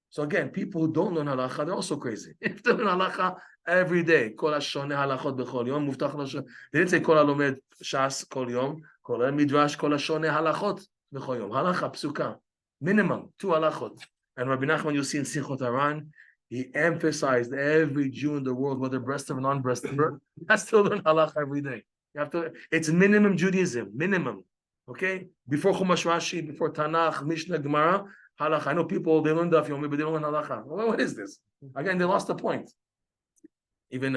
So again, people who don't learn halacha, they're also crazy. If they learn halacha every day, kol hashoneh halachot b'chol yom, muftach l'shem. They didn't say kol halomed shas kol yom, kol midrash kol hashoneh halachot b'chol yom. Halacha psuka, minimum 2 halachot. And Rabbi Nachman, you'll see in Simcha Taran, he emphasized every Jew in the world, whether breasted or non-breasted, has to learn halacha every day. You have to. It's minimum Judaism, minimum. Okay, before Chumash Rashi, before Tanakh, Mishnah, Gemara, halacha. I know people, they learn daf yomi, but they don't learn halacha. Well, what is this? Again, they lost the point. Even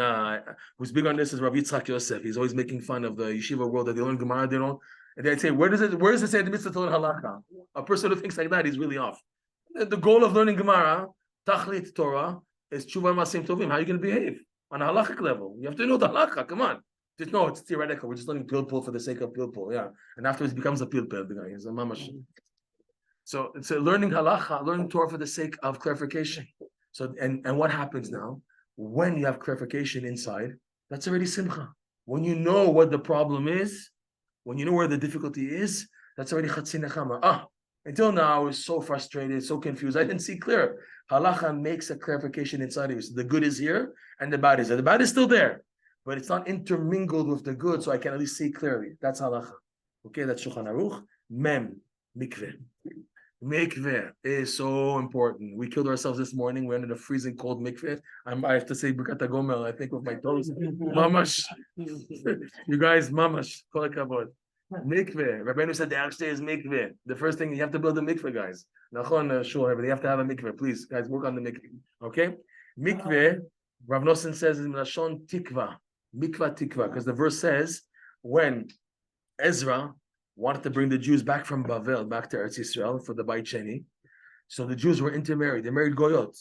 who's big on this is Rav Yitzchak Yosef. He's always making fun of the yeshiva world that they learn Gemara, they don't. And they'd say, where does it say the mitzvah to learn halacha? A person who thinks like that, he's really off. The goal of learning Gemara, Tachlit Torah, is Tshuva Masim Tovim. How are you going to behave on a halachic level? You have to know the halakha. Come on. Just no, it's theoretical. We're just learning pilpul for the sake of pilpul. Yeah, and afterwards it becomes a pilpul. The guy is a mamash. So it's learning halacha, learning Torah for the sake of clarification. So and what happens now when you have clarification inside? That's already simcha. When you know what the problem is, when you know where the difficulty is, that's already chatzi nechama. Until now I was so frustrated, so confused. I didn't see clear. Halacha makes a clarification inside of you. So the good is here and the bad is there. The bad is still there, but it's not intermingled with the good, so I can at least see clearly. That's halacha. Okay, that's Shulchan Aruch. Mem, mikveh. Mikveh is so important. We killed ourselves this morning. We ended a freezing cold mikveh. I have to say Birkat HaGomel, I think, with my toes. Mamash. You guys, mamash. Kol hakavod. Mikveh. Rabbeinu said the next day is mikveh. The first thing, you have to build a mikveh, guys. Nachon, sure, you have to have a mikveh. Please, guys, work on the mikveh. Okay? Mikveh, Rav Nosson says in Lashon Tikva. Mikvah Tikva. Because the verse says, when Ezra wanted to bring the Jews back from Bavel, back to Eretz Yisrael for the Beit Sheni. So the Jews were intermarried. They married Goyot.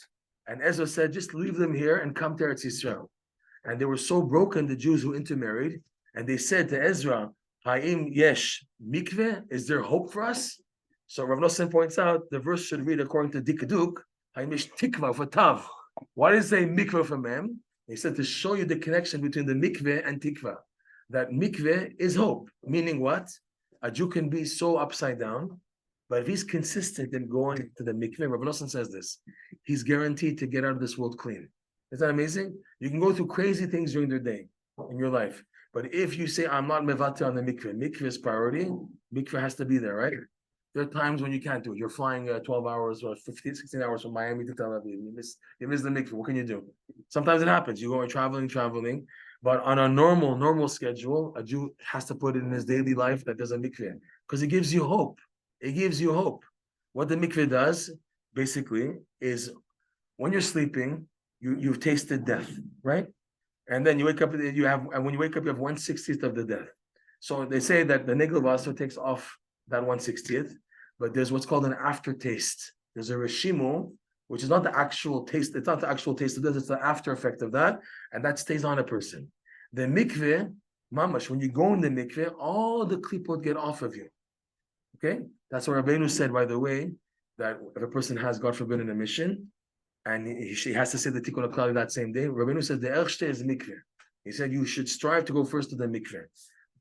And Ezra said, just leave them here and come to Eretz Yisrael. And they were so broken, the Jews who intermarried, and they said to Ezra, Ha'im yesh mikveh, is there hope for us? So Rav Nosson points out, the verse should read according to Dikaduk, Ha'im yesh tikva for tav. Why does it say mikveh for mem? He said to show you the connection between the mikveh and tikva. That mikveh is hope. Meaning what? A Jew can be so upside down, but if he's consistent in going to the mikveh, Rabbi Nosson says this, he's guaranteed to get out of this world clean. Isn't that amazing? You can go through crazy things during the day in your life, but if you say, I'm not mevater on the mikveh is priority, mikveh has to be there, right? There are times when you can't do it. You're flying 12 hours or 15, 16 hours from Miami to Tel Aviv. You miss the mikveh. What can you do? Sometimes it happens. You go traveling. But on a normal schedule, a Jew has to put it in his daily life that there's a mikveh because it gives you hope. It gives you hope. What the mikveh does, basically, is when you're sleeping, you've tasted death, right? And then you wake up, and when you wake up, you have 1/60th of the death. So they say that the Negel Vaser takes off that 1/60th, but there's what's called an aftertaste. There's a reshimu, which is not the actual taste. It's not the actual taste of this. It's the after effect of that, and that stays on a person. The mikveh, mamash, when you go in the mikveh, all the klipot get off of you. Okay, that's what Rabbeinu said. By the way, that if a person has, God forbid, an emission, and he has to say the tikkun haklali that same day, Rabbeinu says the erste is mikveh. He said you should strive to go first to the mikveh.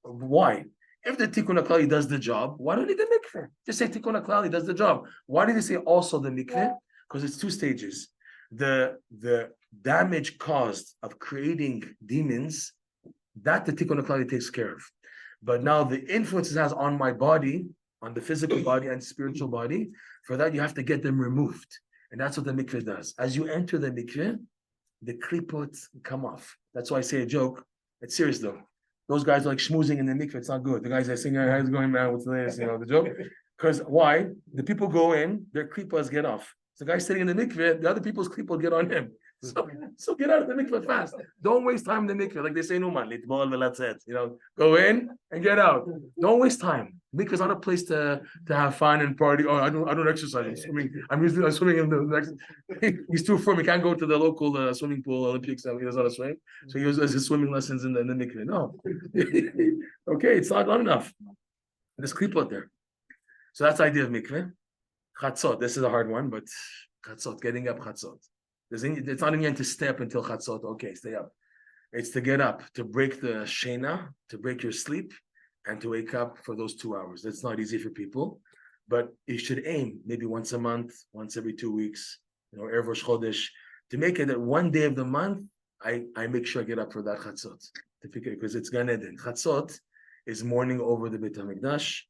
Why? If the tikkun haklali does the job, why don't you need the mikveh? Just say tikkun haklali does the job. Why did he say also the mikveh? Because it's two stages. The damage caused of creating demons, that the tikkun haklali takes care of. But now the influence it has on my body, on the physical body and spiritual body, for that you have to get them removed. And that's what the mikveh does. As you enter the mikveh, the klipot come off. That's why I say a joke. It's serious though. Those guys are like schmoozing in the mikveh. It's not good. The guys are singing, how's it going, man? What's the latest? The joke. Because why? The people go in, their klipas get off. So the guy sitting in the mikveh, the other people's klipot get on him. So get out of the mikveh fast. Don't waste time in the mikveh. Like they say, no man, go in and get out. Don't waste time. Mikveh is not a place to have fun and party. Oh, I don't exercise. I'm swimming in the next. He's too firm. He can't go to the local swimming pool Olympics. He doesn't know how to swim. So he has his swimming lessons in the mikveh. No. Okay, it's not enough. There's klipot there. So that's the idea of mikveh. Chatzot. This is a hard one, but chatzot, getting up chatzot. It's not in the end to stay up until chatzot. Okay, stay up. It's to get up, to break the shena, to break your sleep, and to wake up for those 2 hours. That's not easy for people, but you should aim maybe once a month, once every 2 weeks, Erev Rosh Chodesh, to make it that one day of the month, I make sure I get up for that chatzot, because it's Gan Eden. Chatzot is mourning over the Beit HaMikdash,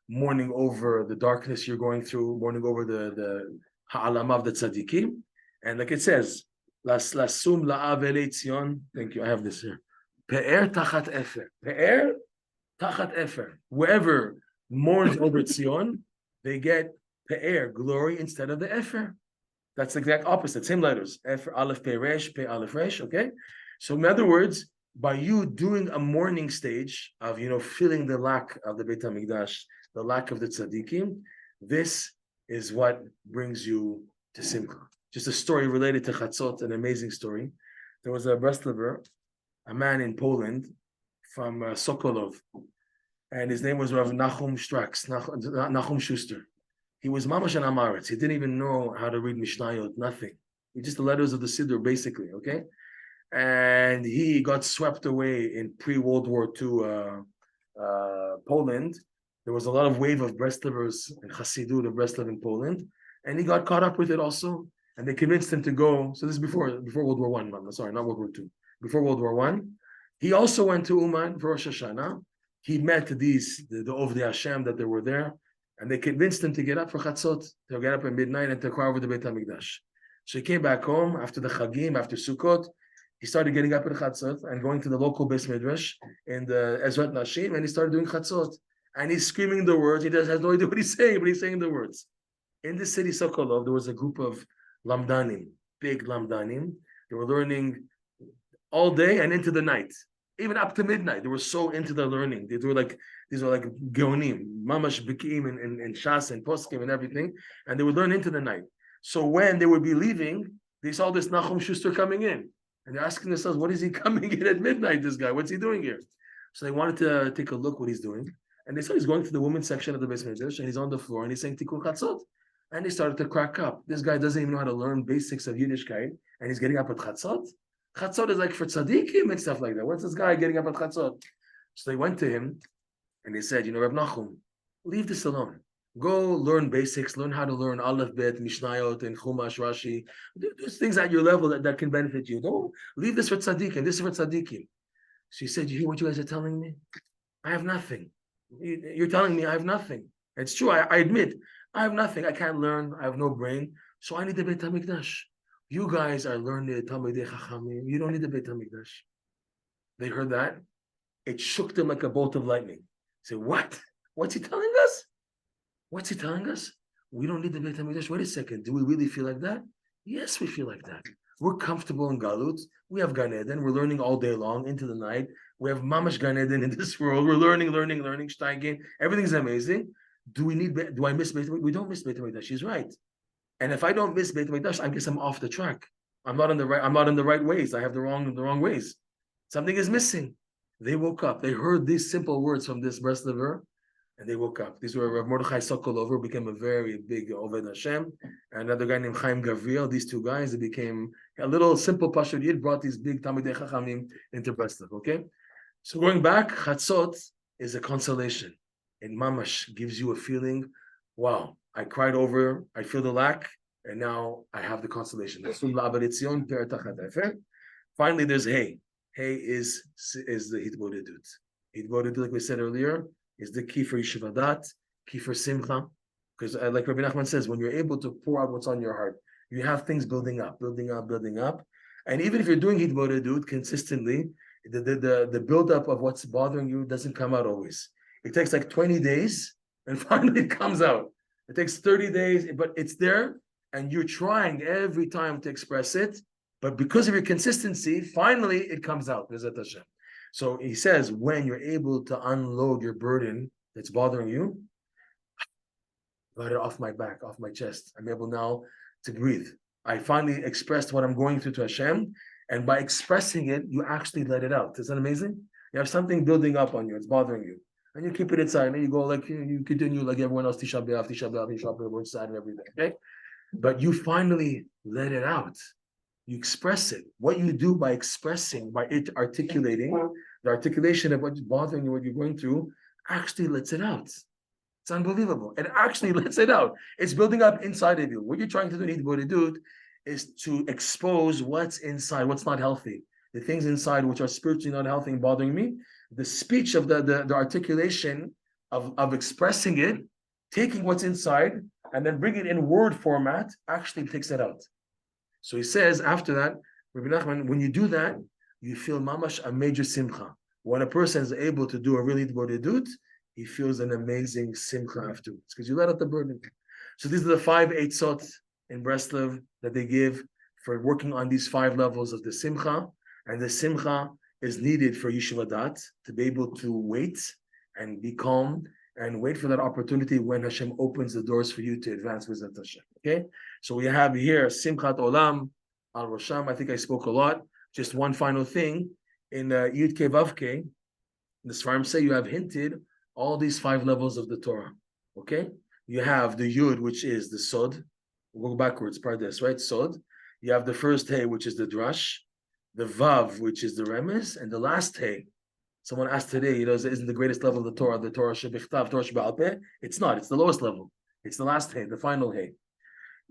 mourning over the darkness you're going through, mourning over the ha'alama of the tzaddikim. And like it says, Lasum la'avelei Tzion. Thank you. I have this here. Pe'er tachat efer. Pe'er tachat efer. Whoever mourns over Tzion, they get pe'er, glory, instead of the efer. That's the exact opposite. Same letters. Efer, aleph, pe, resh, pe, aleph, resh. Okay. So in other words, by you doing a mourning stage of feeling the lack of the Beit HaMikdash, the lack of the tzaddikim, this is what brings you to Simcha. Just a story related to Chatzot, an amazing story. There was a Breslover, a man in Poland from Sokolov, and his name was Rav Nachum Strax, Nachum Schuster. He was Mamash and Amaretz. He didn't even know how to read Mishnayot, nothing. He just the letters of the Siddur, basically, okay? And he got swept away in pre-World War II Poland. There was a lot of wave of Breslovers and Hasidut of Breslov in Poland, and he got caught up with it also. And they convinced him to go. So this is before World War One. Sorry, not World War II. Before World War One, he also went to Uman for Rosh Hashanah. He met the Ovdei Hashem that they were there, and they convinced him to get up for Chatzot, to get up at midnight and to cry over the Beit HaMikdash. So he came back home after the Chagim, after Sukkot. He started getting up at Chatzot and going to the local Beis Midrash in the Ezrat Nashim, and he started doing Chatzot. And he's screaming the words. He has no idea what he's saying, but he's saying the words. In the city Sokolov, there was a group of Lamdanim, big Lamdanim. They were learning all day and into the night, even up to midnight. They were so into the learning. These were like Geonim, Mamash Bikim and Shas and Poskim and everything. And they would learn into the night. So when they would be leaving, they saw this Nachum Schuster coming in. And they're asking themselves, what is he coming in at midnight, this guy? What's he doing here? So they wanted to take a look what he's doing. And they saw he's going to the women's section of the Beis Midrash, and he's on the floor, and he's saying Tikkun Chatzot. And they started to crack up. This guy doesn't even know how to learn basics of Yiddishkeit, and he's getting up at Chatzot. Chatzot is like for tzaddikim and stuff like that. What's this guy getting up at Chatzot? So they went to him, and they said, Reb Nachum, leave this alone. Go learn basics, learn how to learn Aleph, Bet, Mishnayot, and Chumash, Rashi. Do things at your level that can benefit you. Don't leave this for tzaddikim. This is for tzaddikim. She said, you hear what you guys are telling me? I have nothing. You're telling me I have nothing. It's true. I admit I have nothing. I can't learn. I have no brain. So I need the Beit HaMikdash. You guys are learning Talmidei Chachamim. You don't need the Beit HaMikdash. They heard that. It shook them like a bolt of lightning. Say, what? What's he telling us? What's he telling us? We don't need the Beit HaMikdash. Wait a second. Do we really feel like that? Yes, we feel like that. We're comfortable in Galut. We have Gan Eden. We're learning all day long into the night. We have Mamash Gan Eden in this world. We're learning, Steiging. Everything's amazing. Do I miss Beit HaMikdash? We don't miss Beit HaMikdash. She's right. And if I don't miss Beit HaMikdash, I guess I'm off the track. I'm not in the right ways. I have the wrong ways. Something is missing. They woke up. They heard these simple words from this Breslover, and they woke up. These were Rav Mordechai Sokolover, became a very big Oved Hashem, and another guy named Chaim Gavriel. These two guys, they became a little simple Pashut Yid, brought these big Talmidei Chachamim into Breslov. Okay, so going back, Chatzot is a consolation. And Mamash gives you a feeling, wow, I cried over, I feel the lack, and now I have the consolation. Finally, there's Hey. Hey is the Hitbodedut. Hitbodedut, like we said earlier, is the key for Yeshivadat, key for Simcha. Because like Rabbi Nachman says, when you're able to pour out what's on your heart, you have things building up. And even if you're doing Hitbodedut consistently, the buildup of what's bothering you doesn't come out always. It takes like 20 days, and finally it comes out. It takes 30 days, but it's there, and you're trying every time to express it. But because of your consistency, finally it comes out. So he says, when you're able to unload your burden that's bothering you, got it off my back, off my chest. I'm able now to breathe. I finally expressed what I'm going through to Hashem, and by expressing it, you actually let it out. Isn't that amazing? You have something building up on you. It's bothering you. And you keep it inside, and you go like you continue like everyone else, Tisha B'Av, we're sad and everything, okay? But you finally let it out. You express it. What you do by expressing, by articulating, the articulation of what's bothering you, what you're going through, actually lets it out. It's unbelievable. It actually lets it out. It's building up inside of you. What you're trying to do is to expose what's inside, what's not healthy. The things inside which are spiritually not healthy and bothering me. The speech of the articulation of expressing it, taking what's inside, and then bring it in word format, actually takes it out. So he says after that, Rabbi Nachman, when you do that, you feel mamash a major simcha. When a person is able to do a really bodedut, he feels an amazing simcha afterwards because you let out the burden. So these are the 5 eitzot in Breslov that they give for working on these 5 levels of the simcha, and the simcha is needed for Yeshivadat to be able to wait and be calm and wait for that opportunity when Hashem opens the doors for you to advance with Hashem. Okay, so we have here Simchat Olam Al Rosham. I think I spoke a lot. Just one final thing in Yud Ke Vav Ke, the Sfarim say you have hinted all these 5 levels of the Torah. Okay, you have the Yud, which is the Sod. We'll go backwards, Pardes, right? Sod. You have the first Hey, which is the Drash, the Vav, which is the Remes, and the last Hey. Someone asked today, isn't the greatest level of the Torah Shebichtav, Torah Shebe'al Peh? It's not. It's the lowest level. It's the last Hey, the final Hey.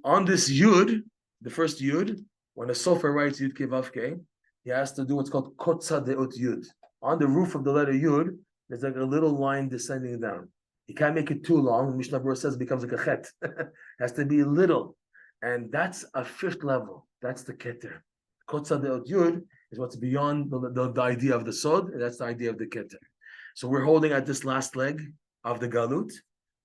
On this Yud, the first Yud, when a Sofer writes Yud Ke Vav Ke, he has to do what's called Kotza Deot Yud. On the roof of the letter Yud, there's like a little line descending down. You can't make it too long. Mishnah Berurah says it becomes like a chet. It has to be little. And that's a 5th level. That's the Keter. Kotza Deot Yud is what's beyond the idea of the Sod, and that's the idea of the Keter. So we're holding at this last leg of the Galut,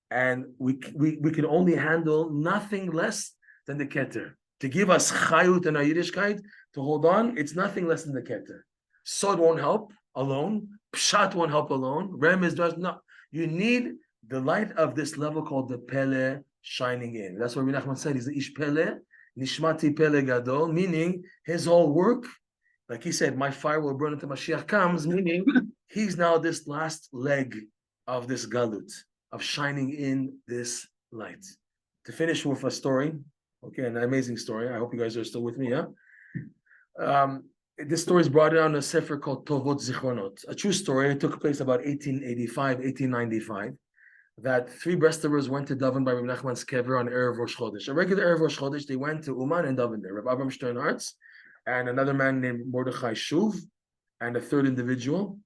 and we can only handle nothing less than the Keter. To give us Chayut and Yiddishkeit, to hold on, it's nothing less than the Keter. Sod won't help alone. Pshat won't help alone. Remez does not. You need the light of this level called the Pele shining in. That's what Rabbi Nachman said. He's the Ish Pele, Nishmati Pele Gadol, meaning his whole work, like he said, my fire will burn until Mashiach comes, meaning he's now this last leg of this Galut, of shining in this light. To finish with a story, okay, an amazing story. I hope you guys are still with me, yeah? This story is brought down in a sefer called Tovot Zichronot, a true story. It took place about 1885, 1895, that 3 Brestavers went to daven by Rabbi Nachman's kever on Erev Rosh Chodesh. A regular Erev Rosh Chodesh, they went to Uman and davened there. Rabbi Avram Sternhartz and another man named Mordechai Shuv, and a 3rd individual,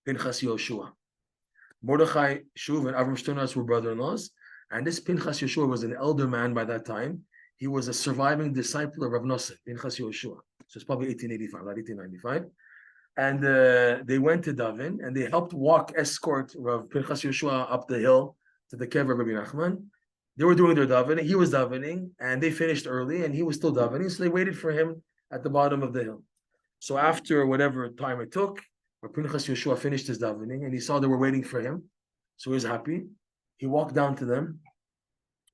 Pinchas Yoshua. Mordechai Shuv and Avram Sternhartz were brother-in-laws, and this Pinchas Yoshua was an elder man by that time. He was a surviving disciple of Rav Nosson, Pinchas Yoshua. So it's probably 1885, not 1895. And they went to daven, and they helped escort Rav Pinchas Yoshua up the hill to the kever of Rabbi Nachman. They were doing their davening. He was davening, and they finished early, and he was still davening. So they waited for him at the bottom of the hill. So after whatever time it took, Rav Pinchas Yoshua finished his davening, and he saw they were waiting for him. So he was happy. He walked down to them.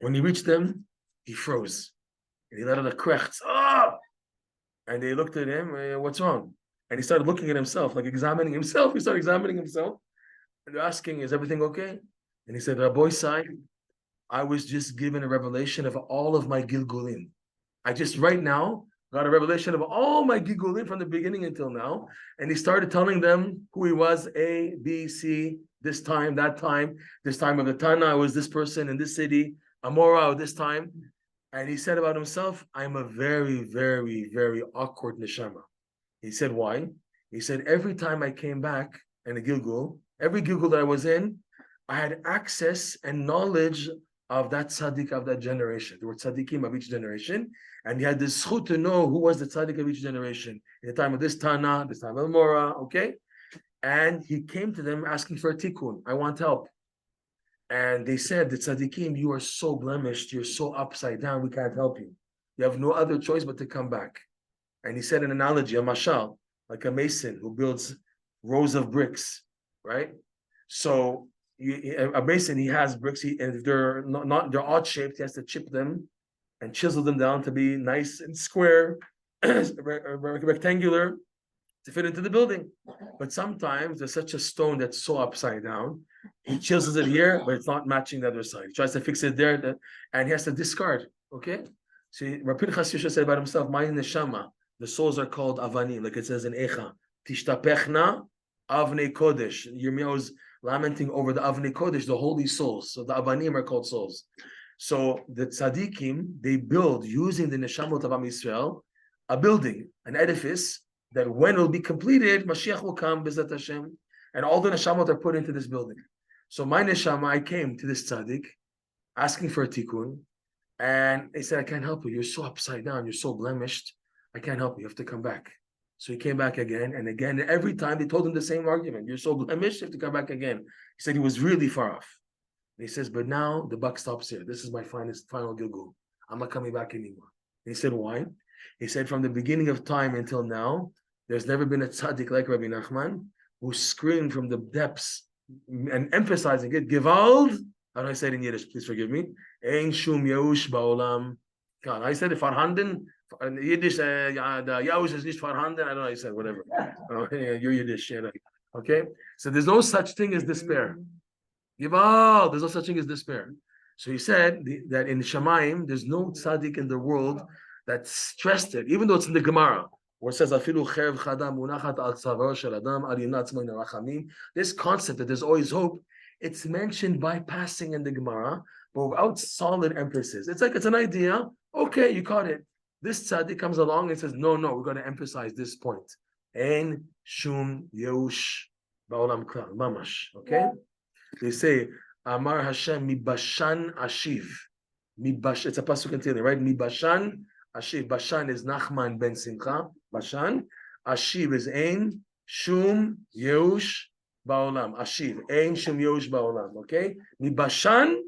When he reached them, he froze. And he let out a krechts. Ah! And they looked at him, what's wrong? And he started looking at himself, like examining himself. He started examining himself. And they're asking, is everything okay? And he said, Rabbi Sai, I was just given a revelation of all of my Gilgulim. I just right now got a revelation of all my Gilgulim from the beginning until now. And he started telling them who he was, A, B, C, this time, that time, this time of the Tana, I was this person in this city, Amora, this time. And he said about himself, I'm a very, very, very awkward neshama. He said, why? He said, every time I came back in a Gilgul, every Gilgul that I was in, I had access and knowledge of that tzaddik of that generation. There were tzaddikim of each generation, and he had the zchut to know who was the tzaddik of each generation. In the time of this Tana, this time of Mora, okay? And he came to them asking for a tikkun. I want help. And they said, the tzaddikim, you are so blemished, you're so upside down, we can't help you. You have no other choice but to come back. And he said an analogy, a mashal, like a mason who builds rows of bricks, right? So a mason, he has bricks, and if they're not they're odd shaped, he has to chip them and chisel them down to be nice and square, rectangular, to fit into the building. But sometimes there's such a stone that's so upside down, he chisels it here, but it's not matching the other side. He tries to fix it there, and he has to discard. Okay? See, Rabbi Pinchas Yoshua said about himself, my neshama, the souls are called avanim, like it says in Echa. Tishtapechna avnei kodesh. Yirmiyahu is lamenting over the avnei kodesh, the holy souls. So the avanim are called souls. So the tzaddikim, they build, using the neshamot of Am Yisrael, a building, an edifice, that when it will be completed, Mashiach will come, B'ezrat Hashem, and all the neshamot are put into this building. So my neshama, I came to this tzaddik, asking for a tikkun, and they said, I can't help you. You're so upside down. You're so blemished. I can't help you. You have to come back. So he came back again and again. And every time they told him the same argument. You're so blemished, you have to come back again. He said he was really far off. And he says, but now the buck stops here. This is my final Gilgul. I'm not coming back anymore. And he said, why? He said, from the beginning of time until now, there's never been a tzaddik like Rabbi Nachman who screamed from the depths and emphasizing it. Gewalt. How do I say it in Yiddish? Please forgive me. Ein shum yeush ba'olam. God, I said it farhanden. In Yiddish, the yeush is nicht farhanden. I don't know how you said whatever. You're Yiddish. Okay? So there's no such thing as despair. Gewalt. There's no such thing as despair. So he said that in Shamayim, there's no tzaddik in the world that stressed it, even though it's in the Gemara, where it says, "Afilu cherev chadam munachat al tzavaro shel adam al yimnat tzmo rachamim." This concept that there's always hope, it's mentioned bypassing in the Gemara, but without solid emphasis. It's like it's an idea. Okay, you caught it. This tzaddik comes along and says, "No, we're going to emphasize this point." Ein shum yeush ba'olam klal mamash. Okay, they say. Amar Hashem mibashan ashiv. Mibash. It's a pasuk continuing, right? Mibashan ashiv. Bashan is Nachman ben Simcha. Bashan. Ashiv is Ein Shum Yeush Ba'olam. Ashiv. Ein Shum Yeush Ba'olam. Okay. Mibashan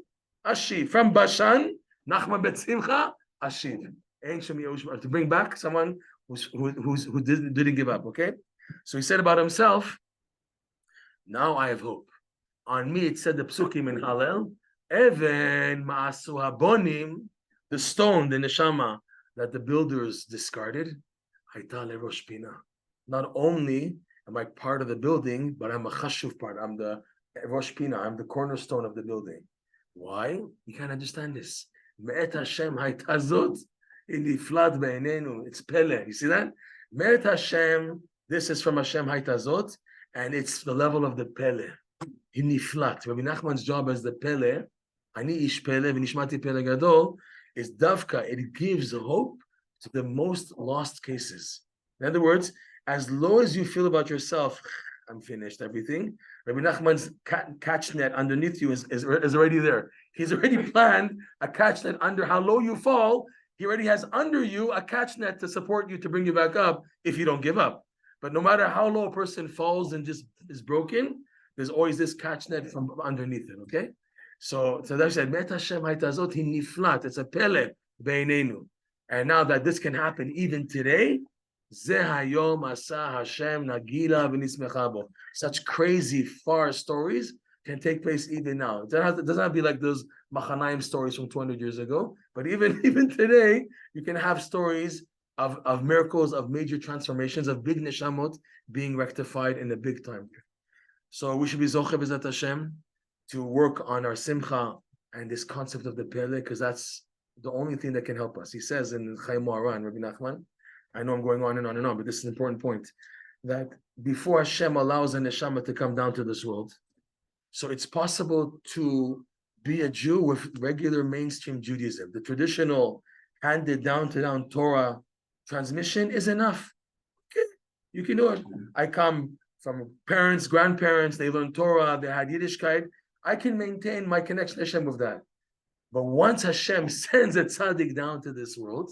ashiv. From Bashan, Nachman ben Simcha. Ashiv. Ein Shum Yeush Ba'olam. To bring back someone who didn't give up. Okay. So he said about himself. Now I have hope. On me, it said the psukim in Hallel, even ma'asu habonim, the stone, the neshama that the builders discarded. Hayta lerosh pina. Not only am I part of the building, but I'm a chashuv part. I'm the rosh pina. I'm the cornerstone of the building. Why? You can't understand this. Me'et Hashem hayta zot iniflat be'enenu. It's pele. You see that? Me'et Hashem. This is from Hashem hayta zot, and it's the level of the pele. Niflat. Rabbi Nachman's job as the Pele, Ani ish Pele, v'nishmati Pele gadol, is davka. It gives hope to the most lost cases. In other words, as low as you feel about yourself, I'm finished, everything. Rabbi Nachman's catch net underneath you is already there. He's already planned a catch net under how low you fall. He already has under you a catch net to support you, to bring you back up if you don't give up. But no matter how low a person falls and just is broken, there's always this catch net from underneath it, okay? So that said, Met Hashem haytazot hi niflat. It's a pele beinenu. And now that this can happen even today, Ze hayom asa Hashem nagila v'nismecha bo. Such crazy far stories can take place even now. It doesn't have to be like those Machanaim stories from 200 years ago, but even today, you can have stories of miracles, of major transformations, of big neshamot being rectified in the big time. So we should be zoche b'zat Hashem to work on our simcha and this concept of the pele, because that's the only thing that can help us. He says in Likutey Moharan, Rabbi Nachman, I know I'm going on and on and on, but this is an important point, that before Hashem allows a neshama to come down to this world, so it's possible to be a Jew with regular mainstream Judaism. The traditional handed down to down Torah transmission is enough. Okay, you can do it. I come from parents, grandparents, they learned Torah, they had Yiddishkeit. I can maintain my connection to Hashem with that. But once Hashem sends a tzaddik down to this world,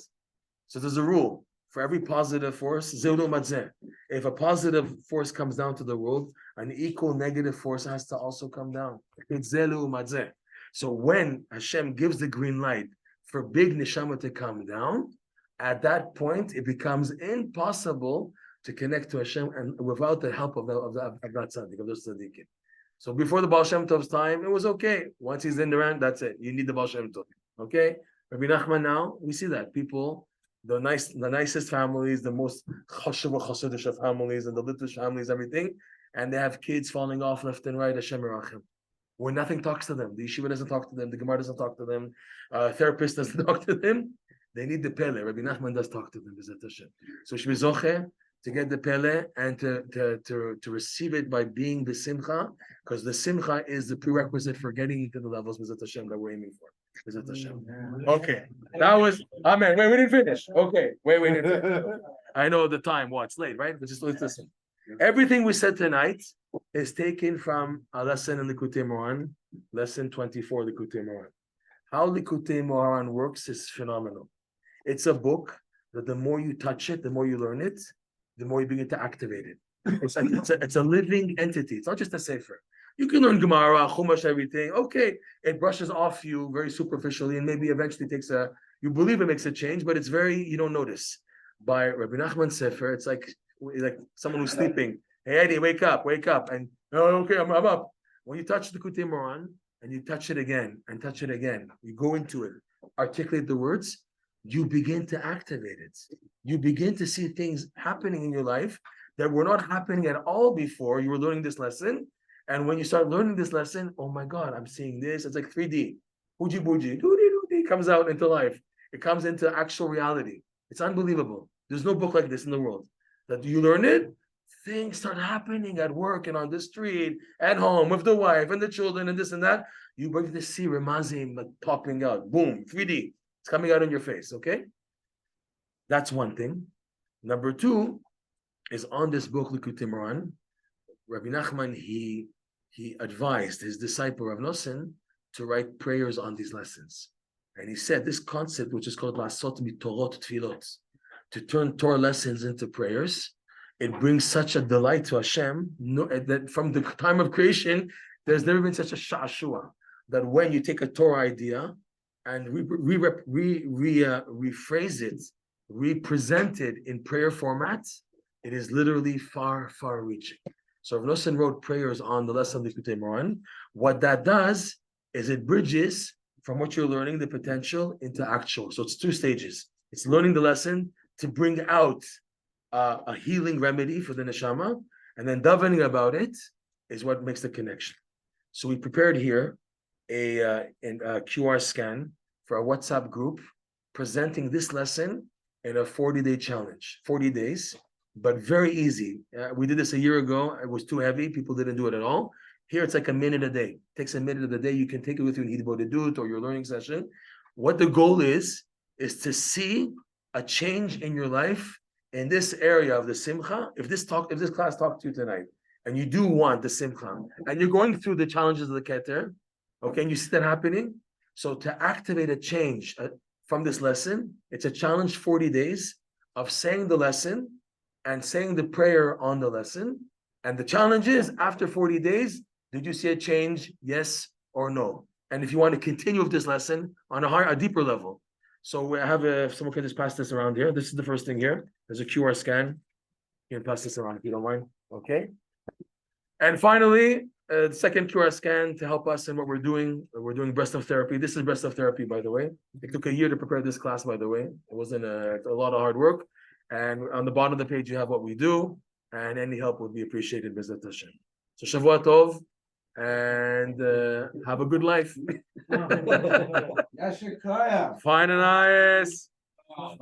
so there's a rule for every positive force, zelu matzeh. If a positive force comes down to the world, an equal negative force has to also come down. It's zelu matzeh. So when Hashem gives the green light for big neshama to come down, at that point, it becomes impossible to connect to Hashem and without the help of that tzaddik, of those tzaddikim. So before the Baal Shem Tov's time, it was okay. Once he's in the rand, that's it. You need the Baal Shem Tov. Okay? Rabbi Nachman now, we see that. People, the nicest families, the most chashudish of families, and the littlest families, everything, and they have kids falling off left and right, Hashem Yerachim. Where nothing talks to them. The yeshiva doesn't talk to them. The Gemara doesn't talk to them. Therapist doesn't talk to them. They need the Pele. Rabbi Nachman does talk to them. So should be zoche to get the Pele and to receive it by being the Simcha, because the Simcha is the prerequisite for getting into the levels B'ezrat Hashem that we're aiming for. B'ezrat Hashem. Okay, that was Amen. Wait, we didn't finish. Okay, wait. I know the time. What? It's late, right? But just let's listen. Everything we said tonight is taken from a lesson in Likutey Moharan, lesson 24, Likutey Moharan. How Likutey Moharan works is phenomenal. It's a book that the more you touch it, the more you learn it, the more you begin to activate it. It's a living entity. It's not just a sefer. You can learn Gemara, Chumash, everything. Okay, it brushes off you very superficially, and maybe eventually you believe it makes a change, but it's you don't notice. By Rabbi Nachman's sefer, it's like someone who's sleeping. Hey, Eddie, wake up. And, oh, okay, I'm up. When you touch the Likutey Moharan and you touch it again and touch it again, you go into it, articulate the words, you begin to activate it. You begin to see things happening in your life that were not happening at all before you were learning this lesson. And when you start learning this lesson, oh my God, I'm seeing this. It's like 3D. Bougie bougie, doody comes out into life. It comes into actual reality. It's unbelievable. There's no book like this in the world. That you learn it, things start happening at work and on the street, at home, with the wife and the children and this and that. You begin to see Ramazim popping out. Boom, 3D. It's coming out in your face, okay? That's one thing. Number two is on this book, Likutey Moharan, Rabbi Nachman, he advised his disciple, Rav Nosson, to write prayers on these lessons. And he said this concept, which is called Lasot Mitorot Tfilot, to turn Torah lessons into prayers, it brings such a delight to Hashem, that from the time of creation, there's never been such a sha'ashua, that when you take a Torah idea and rephrase it, represent it in prayer format, it is literally far, far reaching. So Rav Nosson wrote prayers on the lesson of the Likutey Moharan. What that does is it bridges from what you're learning, the potential, into actual. So it's two stages. It's learning the lesson to bring out a healing remedy for the neshama, and then davening about it is what makes the connection. So we prepared here a QR scan for our WhatsApp group, presenting this lesson in a 40-day challenge, 40 days, but very easy. We did this a year ago. It was too heavy. People didn't do it at all. Here, it's like a minute a day. It takes a minute of the day. You can take it with you in Hidbodedut or your learning session. What the goal is to see a change in your life in this area of the Simcha. If this class talked to you tonight, and you do want the Simcha, and you're going through the challenges of the Keter, okay, and you see that happening, so to activate a change from this lesson, it's a challenge 40 days of saying the lesson and saying the prayer on the lesson. And the challenge is, after 40 days, did you see a change, yes or no? And if you want to continue with this lesson on a deeper level. So we have someone can just pass this around here. This is the first thing here. There's a QR scan. You can pass this around if you don't mind. Okay. And finally, the second QR scan to help us in what we're doing. We're doing breast self therapy. This is breast self therapy, by the way. It took a year to prepare this class, by the way. It wasn't a lot of hard work. And on the bottom of the page, you have what we do. And any help would be appreciated, B'ezrat Hashem. So Shavua Tov, and have a good life. Fine and nice. Fine.